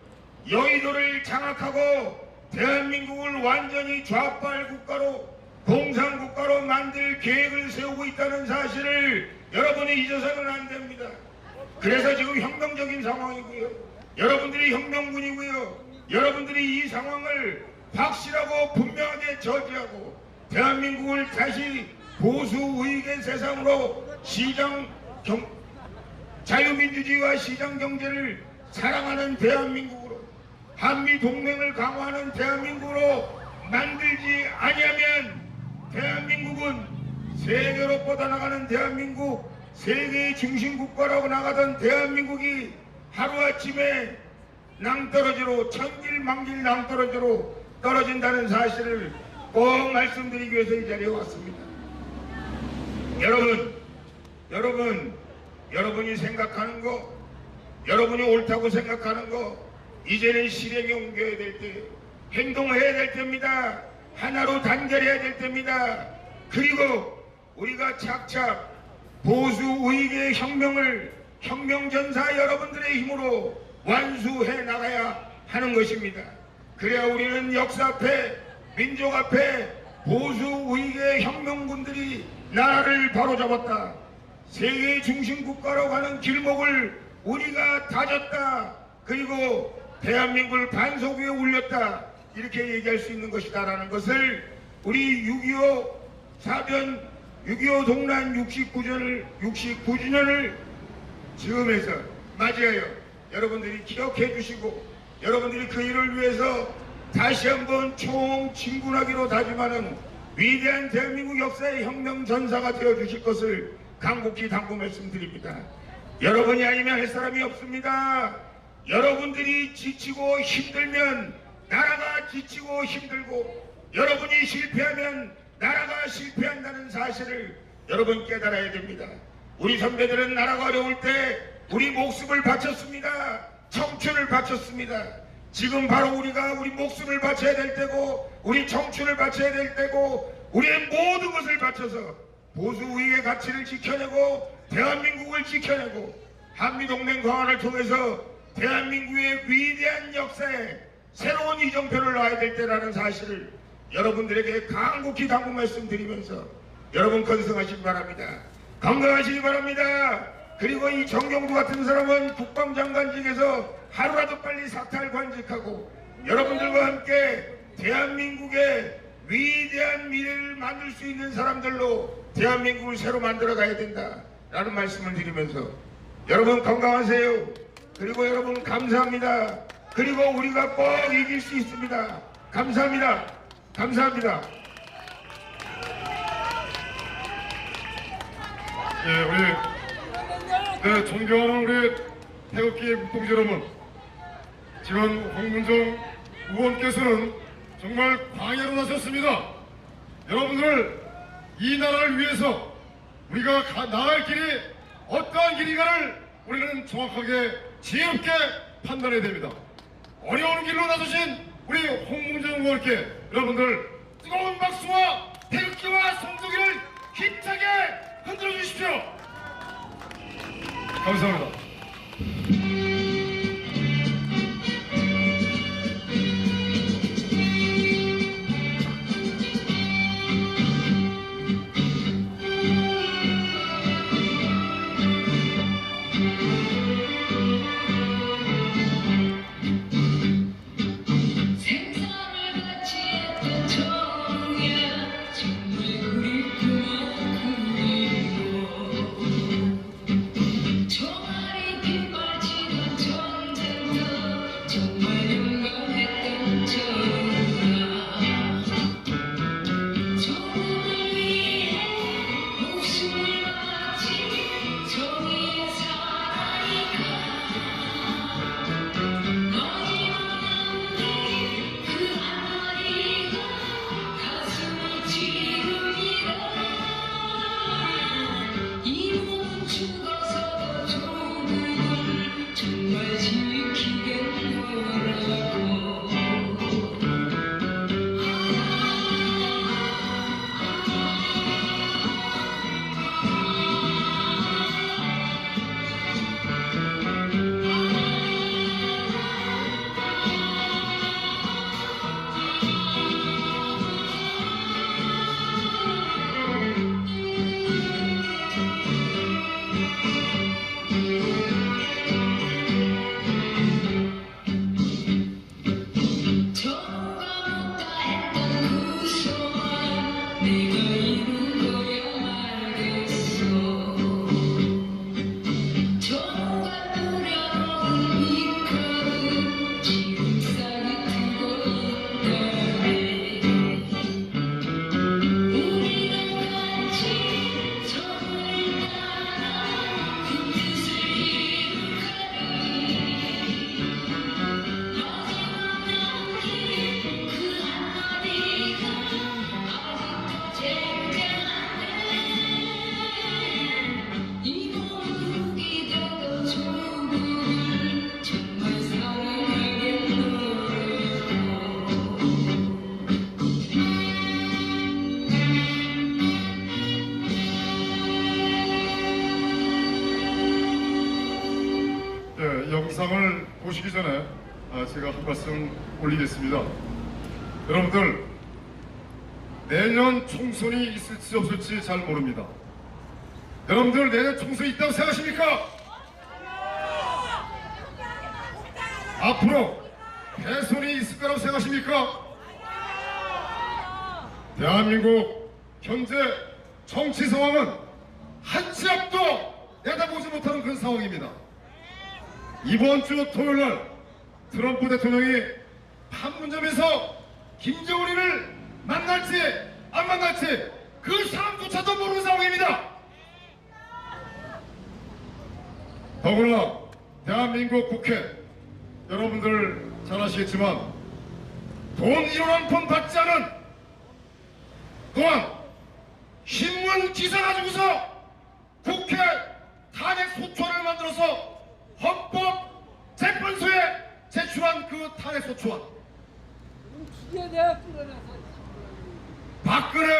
Speaker 13: 여의도를 장악하고 대한민국을 완전히 좌빨 국가로 공산 국가로 만들 계획을 세우고 있다는 사실을 여러분이 잊어서는 안 됩니다. 그래서 지금 혁명적인 상황이고요. 여러분들이 혁명군이고요. 여러분들이 이 상황을 확실하고 분명하게 저지하고 대한민국을 다시 보수 우익의 세상으로 자유민주주의와 시장경제를 사랑하는 대한민국으로 한미동맹을 강화하는 대한민국으로 만들지 아니하면 대한민국은 세계로 뻗어나가는 대한민국, 세계의 중심국가라고 나가던 대한민국이 하루아침에 낭떠러지로 천길만길 낭떠러지로 떨어진다는 사실을 꼭 말씀드리기 위해서 이 자리에 왔습니다. 여러분이 생각하는 거, 여러분이 옳다고 생각하는 거 이제는 실행에 옮겨야 될 때, 행동해야 될 때입니다. 하나로 단결해야 될 때입니다. 그리고 우리가 착착 보수 우익의 혁명을 혁명전사 여러분들의 힘으로 완수해 나가야 하는 것입니다. 그래야 우리는 역사 앞에, 민족 앞에 보수 우익의 혁명군들이 나라를 바로잡았다, 세계의 중심국가로 가는 길목을 우리가 다졌다, 그리고 대한민국을 반석 위에 올렸다, 이렇게 얘기할 수 있는 것이다라는 것을 우리 6.25 사변, 6.25 동란 69주년을 즈음해서 맞이하여 여러분들이 기억해 주시고, 여러분들이 그 일을 위해서 다시 한번 총진군하기로 다짐하는 위대한 대한민국 역사의 혁명 전사가 되어 주실 것을 간곡히 당부 말씀드립니다. 여러분이 아니면 할 사람이 없습니다. 여러분들이 지치고 힘들면 나라가 지치고 힘들고, 여러분이 실패하면 나라가 실패한다는 사실을 여러분 깨달아야 됩니다. 우리 선배들은 나라가 어려울 때 우리 목숨을 바쳤습니다. 청춘을 바쳤습니다. 지금 바로 우리가 우리 목숨을 바쳐야 될 때고, 우리 청춘을 바쳐야 될 때고, 우리의 모든 것을 바쳐서 보수 우위의 가치를 지켜내고 대한민국을 지켜내고 한미동맹 강화를 통해서 대한민국의 위대한 역사에 새로운 이정표를 놔야 될 때라는 사실을 여러분들에게 간곡히 당부 말씀드리면서 여러분 건승하시기 바랍니다. 건강하시기 바랍니다. 그리고 이 정경두 같은 사람은 국방장관직에서 하루라도 빨리 사퇴할 관직하고 여러분들과 함께 대한민국의 위대한 미래를 만들 수 있는 사람들로 대한민국을 새로 만들어 가야 된다라는 말씀을 드리면서 여러분 건강하세요. 그리고 여러분 감사합니다. 그리고 우리가 꼭 이길 수 있습니다. 감사합니다. 감사합니다.
Speaker 1: 우리 존경하는 우리 태극기 국동지 여러분, 지금 홍문정 의원께서는 정말 광야로 나섰습니다. 여러분들, 이 나라를 위해서 우리가 나갈 길이 어떠한 길인가를 우리는 정확하게 지혜롭게 판단해야 됩니다. 어려운 길로 나서신 우리 홍문정 의원께 여러분들 뜨거운 박수와 태극기와 성조기를 힘차게 흔들어 주십시오. 감사합니다.
Speaker 2: 저 말이 빗발치는
Speaker 1: 영상을 보시기 전에 제가 한 말씀 올리겠습니다. 여러분들, 내년 총선이 있을지 없을지 잘 모릅니다. 여러분들 내년 총선이 있다고 생각하십니까? 앞으로 대선이 있을 거라고 생각하십니까? 대한민국 현재 정치 상황은 한 치 앞도 내다보지 못하는 그런 상황입니다. 이번 주 토요일날 트럼프 대통령이 판문점에서 김정은이를 만날지 안 만날지 그 사람조차도 모르는 상황입니다. 더구나 대한민국 국회, 여러분들 잘 아시겠지만 돈 1원 한 푼 받지 않은, 또한 신문 기사 가지고서 국회 탄핵 소추안을 만들어서 헌법재판소에 제출한 그 탄핵 소추안, 박근혜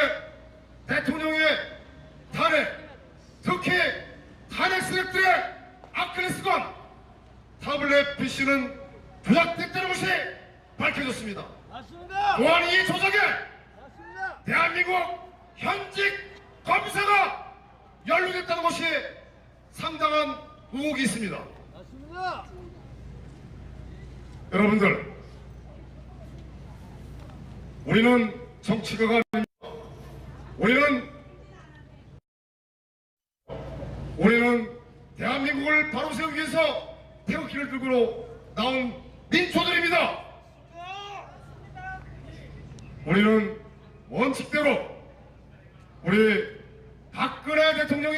Speaker 1: 대통령의 탄핵, 특히 탄핵 세력들의 아킬레스건 타블렛 PC는 조작됐다는 것이 밝혀졌습니다. 또한 이 조작에 대한민국 현직 검사가 연루됐다는 것이 상당한 의혹이 있습니다. 여러분들, 우리는 정치가가 아닙니다. 우리는 대한민국을 바로 세우기 위해서 태극기를 들고 나온 민초들입니다. 우리는 원칙대로 우리 박근혜 대통령이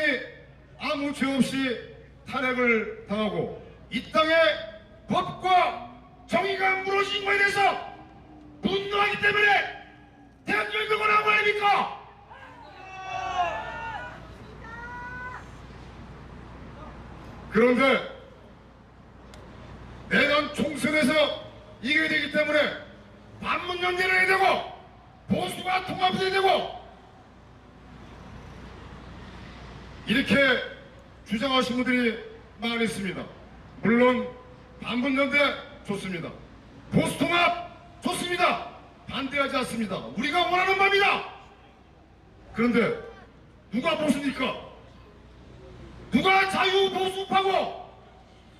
Speaker 1: 아무 죄 없이 탄핵을 당하고 이 땅에 법과 정의가 무너진 것에 대해서 분노하기 때문에 대한민국을 들고 나온 거 아닙니까? 그런데 내년 총선에서 이겨야 되기 때문에 반문연대를 해야 되고 보수가 통합해야 되고 이렇게 주장하신 분들이 많이 있습니다. 물론 반문연대 좋습니다. 보수통합 좋습니다. 반대하지 않습니다. 우리가 원하는 바입니다. 그런데 누가 보수입니까? 누가 자유보수파고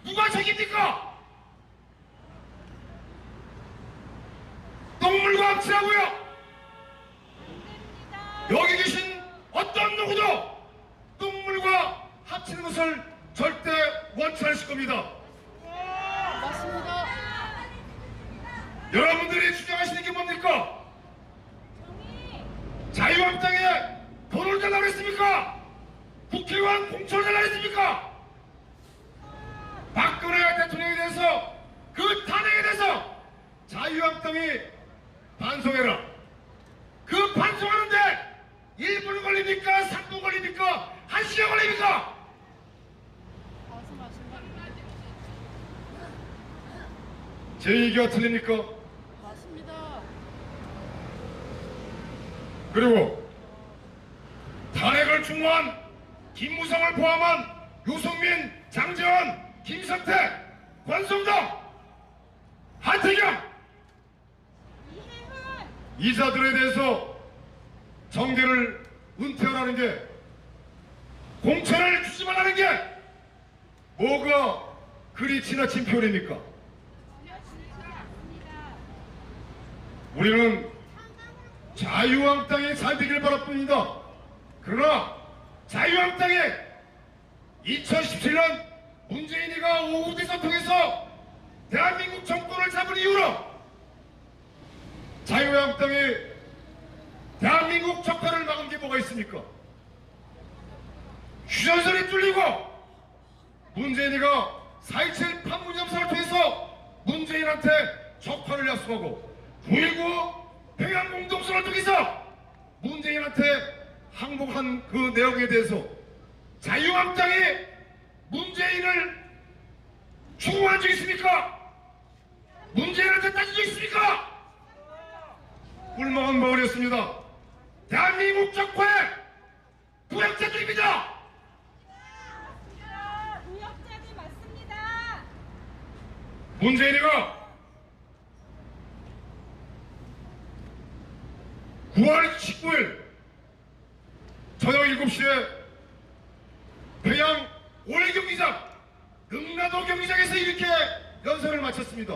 Speaker 1: 누가 책임입니까? 똥물과 합치라고요. 여기 계신 어떤 누구도 똥물과 합치는 것을 절대 원치 않으실 겁니다.
Speaker 2: 맞습니다.
Speaker 1: 여러분들이 주장하시는 게 뭡니까? 자유한국당에 돈을 달라고 했습니까? 국회의원 공천을 달라고 했습니까? 박근혜 대통령에 대해서 그 탄핵에 대해서 자유한국당이 반성해라. 그 반성하는데 1분 걸립니까? 3분 걸립니까? 1시간 걸립니까? 제 얘기가 틀립니까?
Speaker 2: 맞습니다.
Speaker 1: 그리고 탄핵을 충고한 김무성을 포함한 유승민, 장재원, 김성태, 권성동, 하태경 이자들에 대해서 정계를 은퇴하라는 게, 공천을 주지 말라는 게 뭐가 그리 지나친 표현입니까? 우리는 자유한국당이 잘 되길 바랄 뿐이다. 그러나 자유한국당이 2017년 문재인이가 오후 대선 통해서 대한민국 정권을 잡은 이후로 자유한국당이 대한민국 적화를 막은 게 뭐가 있습니까? 휴전선이 뚫리고 문재인이가 4.27 판문점선을 통해서 문재인한테 적화를 약속하고 9.19 평양공동선을 통해서 문재인한테 항복한 그 내용에 대해서 자유한국당이 문재인을 추궁한 적 있습니까? 문재인한테 따진 적 있습니까? 꿀먹은 마을이었습니다. 대한민국 적화의 부역자들입니다.
Speaker 2: 무역자들 맞습니다.
Speaker 1: 문재인이가 9월 19일 저녁 7시에 평양 올해 경기장 능라도 경기장에서 이렇게 연설을 마쳤습니다.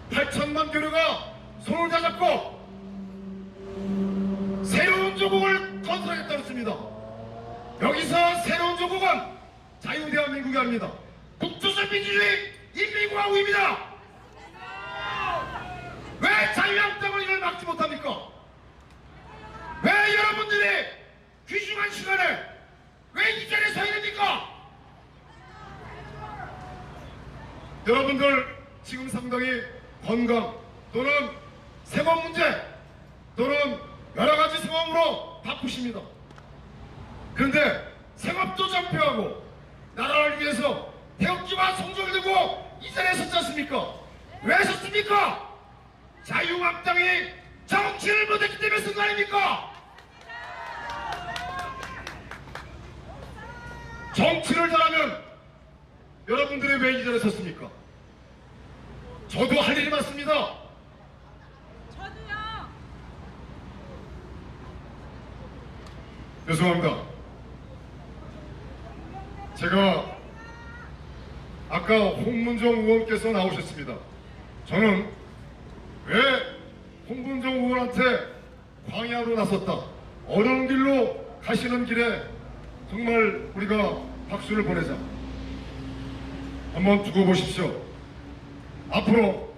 Speaker 1: 8천만 교류가 손을 다잡고 새로운 조국을 건설하겠다고 했습니다. 여기서 새로운 조국은 자유대한민국이 아닙니다. 북조선 민주주의 인민공화국입니다. 왜 자유한국당은 이걸 막지 못합니까? 왜 여러분들이 귀중한 시간에 왜 이 자리에 서 있습니까? 여러분들 지금 상당히 건강 또는 생업 문제 또는 여러 가지 상황으로 바쁘십니다. 그런데 생업도 전폐하고 나라를 위해서 태극기와 성종을 들고 이 자리에 섰지 않습니까? 왜 섰습니까? 자유한국당이 정치를 못했기 때문에 쓴 거 아닙니까? 정치를 잘하면 여러분들이 왜 이 자리에 섰습니까? 저도 할 일이 많습니다.
Speaker 2: 저도요.
Speaker 1: 죄송합니다. 제가 아까 홍문정 의원께서 나오셨습니다. 저는 왜 홍문정 의원한테 광야로 나섰다, 어려운 길로 가시는 길에 정말 우리가 박수를 보내자, 한번 두고 보십시오. 앞으로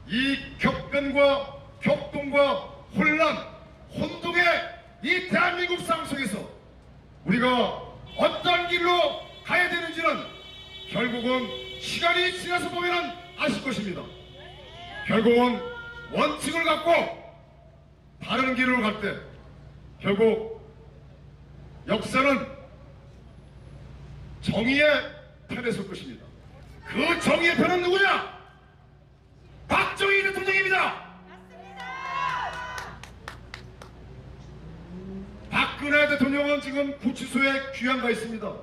Speaker 1: 이 격변과 격동과 혼란, 혼동의 이 대한민국 상황 속에서 우리가 어떤 길로 가야 되는지는 결국은 시간이 지나서 보면 아실 것입니다. 결국은 원칙을 갖고 바른 길로 갈 때 결국 역사는 정의의 편에 설 것입니다. 그 정의의 편은 누구냐? 박정희 대통령입니다. 박근혜 대통령은 지금 구치소에 귀양가 있습니다.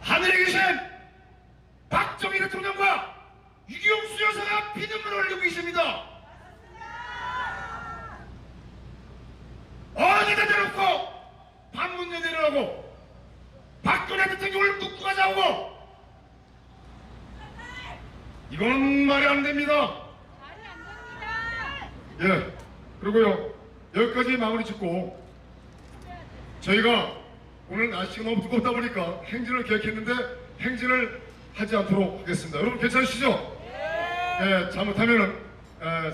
Speaker 1: 하늘에 계신 박정희 대통령과 유경수 여사가 피눈물을 흘리고 계십니다. 어디다 대놓고 반문에 내려가고 박근혜 대통령을 묶고 가자고, 이건 말이 안 됩니다. 예, 그리고요, 여기까지 마무리 짓고 저희가 오늘 날씨가 너무 두껍다 보니까 행진을 계획했는데 행진을 하지 않도록 하겠습니다. 여러분 괜찮으시죠? 예, 잘못하면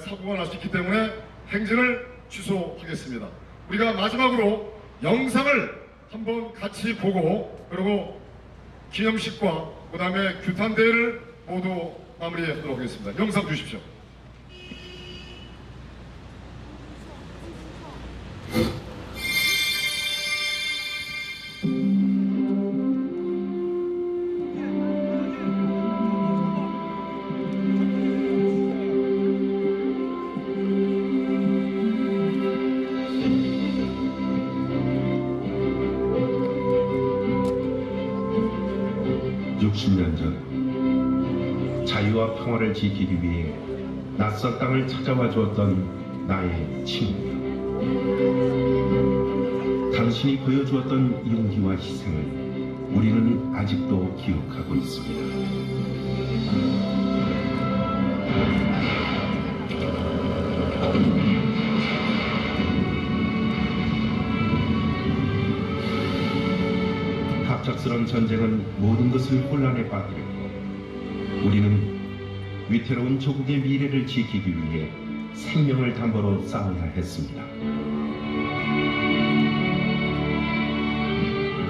Speaker 1: 사고가 날 수 있기 때문에 행진을 취소하겠습니다. 우리가 마지막으로 영상을 한번 같이 보고 그리고 기념식과 그 다음에 규탄대회를 모두 마무리하도록 하겠습니다. 영상 주십시오.
Speaker 3: 자유와 평화를 지키기 위해 낯선 땅을 찾아와 주었던 나의 친구여, 당신이 보여주었던 용기와 희생을 우리는 아직도 기억하고 있습니다. 갑작스런 전쟁은 모든 것을 혼란에 빠뜨렸고 우리는 위태로운 조국의 미래를 지키기 위해 생명을 담보로 싸워야 했습니다.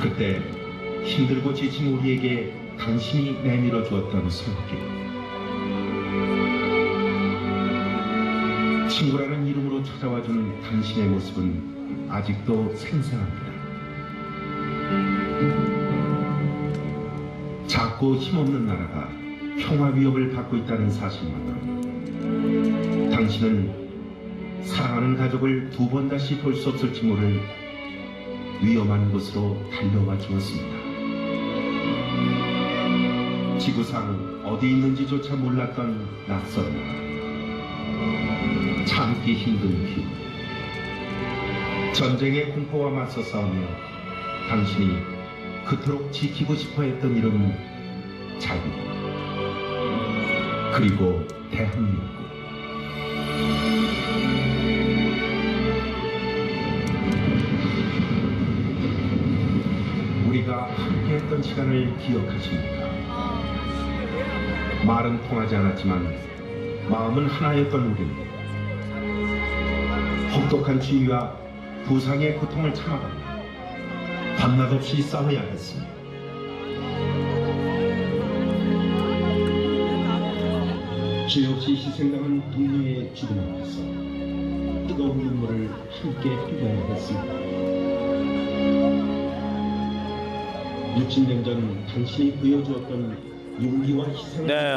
Speaker 3: 그때 힘들고 지친 우리에게 당신이 내밀어 주었던 손길, 친구라는 이름으로 찾아와주는 당신의 모습은 아직도 생생합니다. 작고 힘없는 나라가 평화 위협을 받고 있다는 사실만으로 당신은 사랑하는 가족을 두 번 다시 볼 수 없을지 모를 위험한 곳으로 달려와 주었습니다. 지구상 어디 있는지조차 몰랐던 낯선 나라. 참기 힘든 길. 전쟁의 공포와 맞서 싸우며 당신이 그토록 지키고 싶어 했던 이름 자유. 그리고 대한민국. 우리가 함께했던 시간을 기억하십니까? 말은 통하지 않았지만 마음은 하나였던 우리는 혹독한 추위와 부상의 고통을 참아가며 밤낮 없이 싸워야 했습니다. 죄 없이 희생당한 동료의 죽음 앞에서 뜨거운 눈물을 함께 흘려야 했습니다. 60년 전 당신이 보여주었던 용기와 희생을
Speaker 14: 네,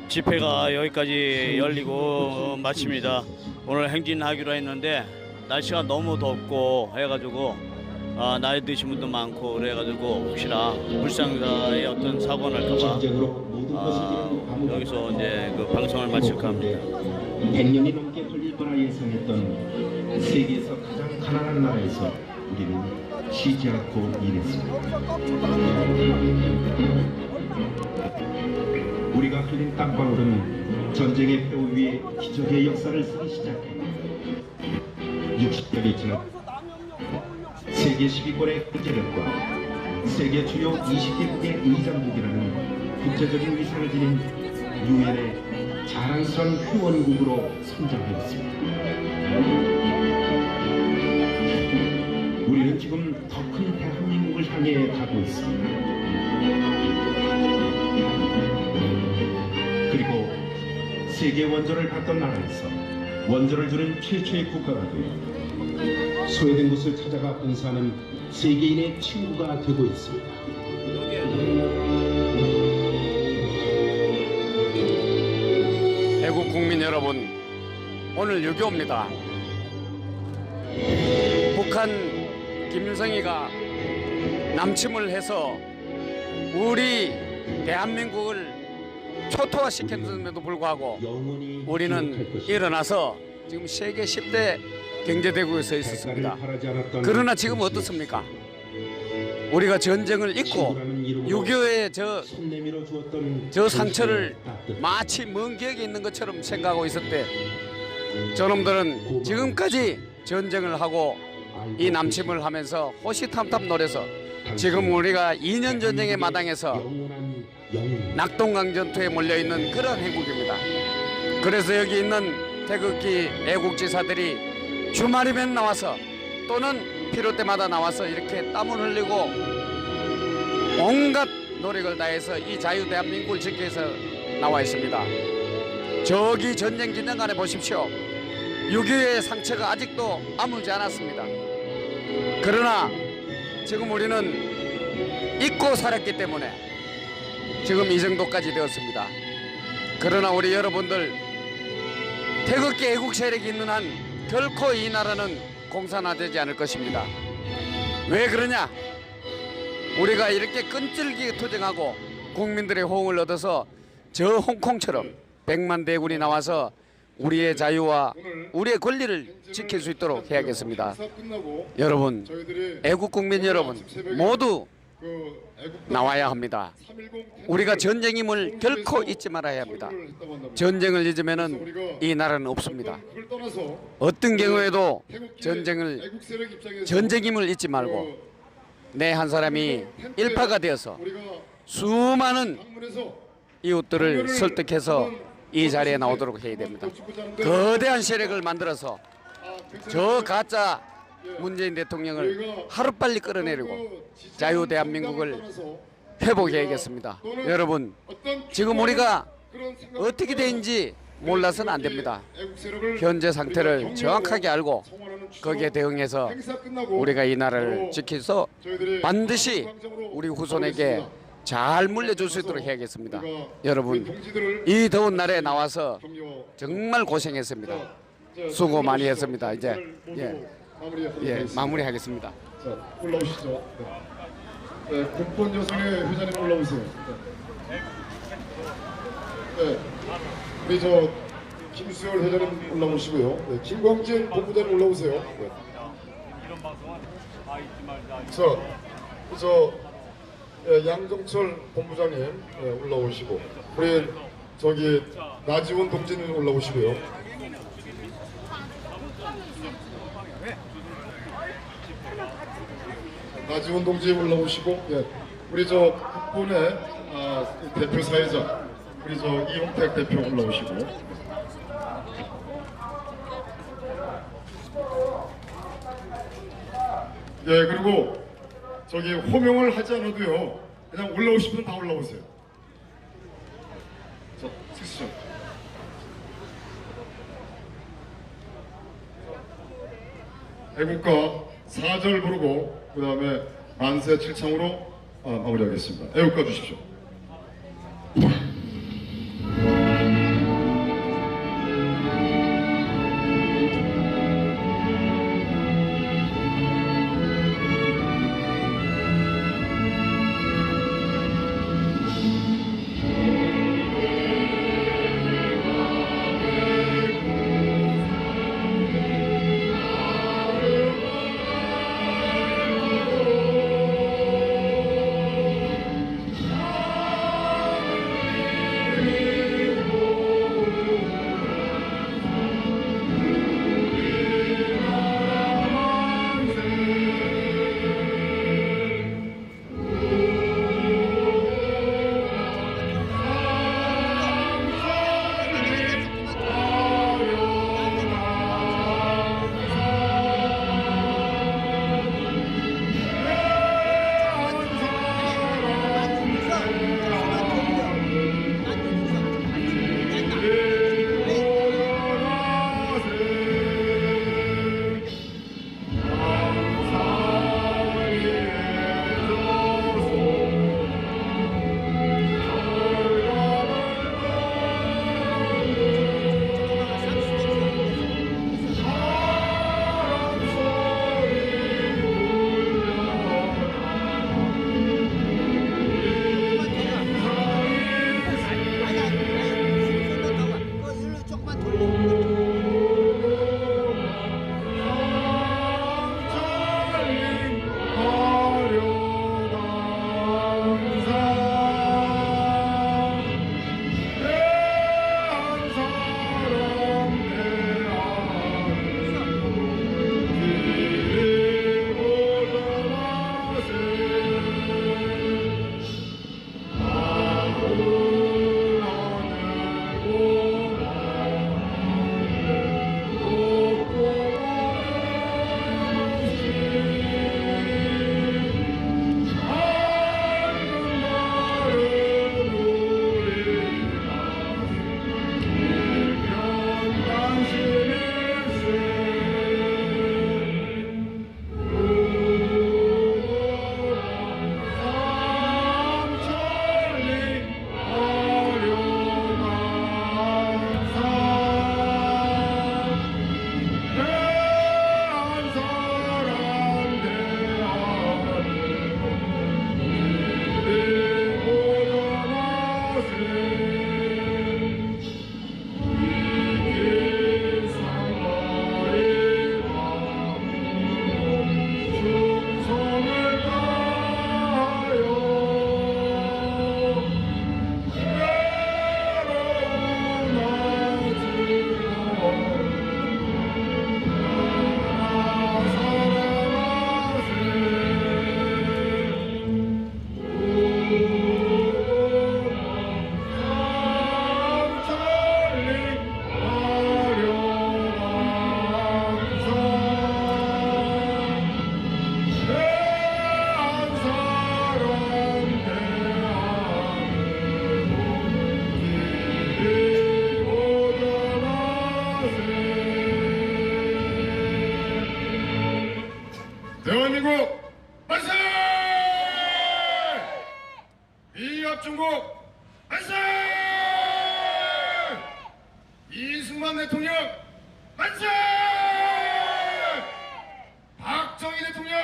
Speaker 14: 집회가 여기까지 열리고 마칩니다. 오늘 행진하기로 했는데 날씨가 너무 덥고 해가지고 나이 드신 분도 많고 그래가지고 혹시나 불상사의 어떤 사고 날까봐 여기서 이제 그 방송을 마칠까 합니다.
Speaker 3: 100년이 넘게 걸릴 거라 예상했던 세계에서 가장 가난한 나라에서 우리는 쉬지 않고 일했습니다. 우리가 흘린 땀방울은 전쟁의 뼈 위에 기적의 역사를 쓰기 시작했고 60년이 지나 세계 10위권의 국제력과 세계 주요 20개국의 의장국이라는 국제적인 위상을 지닌 유엔의 자랑스러운 회원국으로 선정되었습니다. 우리는 지금 더 큰 대한민국을 향해 가고 있습니다. 그리고 세계 원조를 받던 나라에서 원조를 주는 최초의 국가가 되어 소외된 곳을 찾아가 봉사하는 세계인의 친구가 되고 있습니다.
Speaker 12: 애국 국민 여러분, 오늘 6.25입니다. 북한 김일성이가 남침을 해서 우리 대한민국을 초토화시켰음에도 불구하고 우리는 일어나서 지금 세계 10대 경제대국에 서 있었습니다. 그러나 지금 어떻습니까? 우리가 전쟁을 잊고 6.25의 저 상처를 마치 먼 기억에 있는 것처럼 생각하고 있을 때 저놈들은 지금까지 전쟁을 하고 이 남침을 하면서 호시탐탐 노려서 지금 우리가 2년 전쟁의 마당에서 낙동강 전투에 몰려있는 그런 행국입니다. 그래서 여기 있는 태극기 애국지사들이 주말이면 나와서 또는 필요 때마다 나와서 이렇게 땀을 흘리고 온갖 노력을 다해서 이 자유 대한민국을 지키기 위해서 나와 있습니다. 저기 전쟁 기념관에 보십시오. 6.25의 상처가 아직도 아물지 않았습니다. 그러나 지금 우리는 잊고 살았기 때문에 지금 이 정도까지 되었습니다. 그러나 우리 여러분들 태극기 애국 세력이 있는 한 결코 이 나라는 공산화되지 않을 것입니다. 왜 그러냐? 우리가 이렇게 끈질기게 투쟁하고 국민들의 호응을 얻어서 저 홍콩처럼 100만 대군이 나와서 우리의 자유와 우리의 권리를 지킬 수 있도록 해야겠습니다. 여러분, 애국 국민 여러분 모두 나와야 합니다. 우리가 전쟁임을 결코 잊지 말아야 합니다. 전쟁을 잊으면은 이 나라는 없습니다. 어떤 경우에도 전쟁임을 잊지 말고 내 한 사람이 일파가 되어서 수많은 이웃들을 설득해서 이 자리에 나오도록 해야 됩니다. 거대한 세력을 만들어서 저 가짜 문재인 대통령을 하루빨리 끌어내리고 자유 대한민국을 회복해야겠습니다. 여러분, 지금 우리가 어떻게 되는지 몰라서는 안 됩니다. 현재 상태를 정확하게 알고 거기에 대응해서 우리가 이 나라를 지켜서 반드시 우리 후손에게 잘 물려줄 수 있도록 해야겠습니다. 여러분, 이 더운 날에 나와서 정말 고생했습니다. 수고 많이 했습니다. 이제 마무리하겠습니다.
Speaker 1: 자, 올라오시죠. 네, 국본 여성의 회장님 올라오세요. 네, 우리 김수열 회장님 올라오시고요. 네, 김광진 본부장님 올라오세요. 네. 양정철 본부장님 올라오시고, 우리 나지원 동지님 올라오시고요. 나지원 동지 올라오시고, 우리 국본의 대표 사회자 우리 이용택 대표 올라오시고, 그리고 호명을 하지 않아도요, 그냥 올라오신 분 다 올라오세요. 자, 쓰시죠. 애국가 4절 부르고 그 다음에 만세 7창으로 마무리하겠습니다. 애국가 주십시오. 대한민국 만세! 미합중국 만세! 이승만 대통령 만세! 박정희 대통령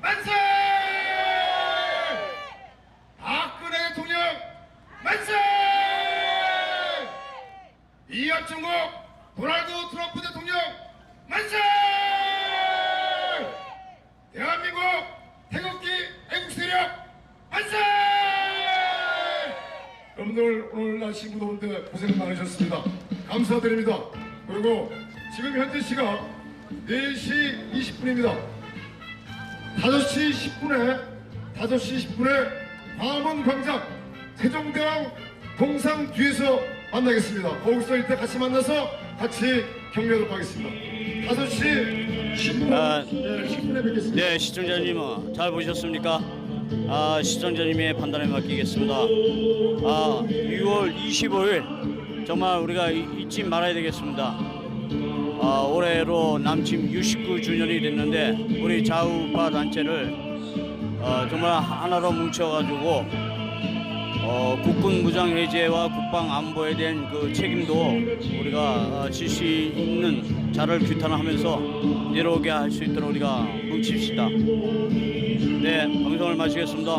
Speaker 1: 만세! 박근혜 대통령 대한민국 도널드 트럼프 대통령 만세! 대한민국 태극기 애국세력 만세! 여러분들 오늘 날씨 무더운데 고생 많으셨습니다. 감사드립니다. 그리고 지금 현재 시각 4시 20분입니다. 5시 10분에 광화문 광장 세종대왕 동상 뒤에서 만나겠습니다. 거기서 이때 같이 만나서 같이 격려하도록 하겠습니다. 5시 10분에 뵙겠습니다.
Speaker 14: 네, 시청자님 잘 보셨습니까? 시청자님의 판단에 맡기겠습니다. 6월 25일 정말 우리가 잊지 말아야 되겠습니다. 올해로 남침 69주년이 됐는데 우리 좌우파 단체를 정말 하나로 뭉쳐가지고 국군 무장 해제와 국방 안보에 대한 그 책임도 우리가 질 수 있는 자를 규탄하면서 내려오게 할 수 있도록 우리가 뭉칩시다. 네, 방송을 마치겠습니다.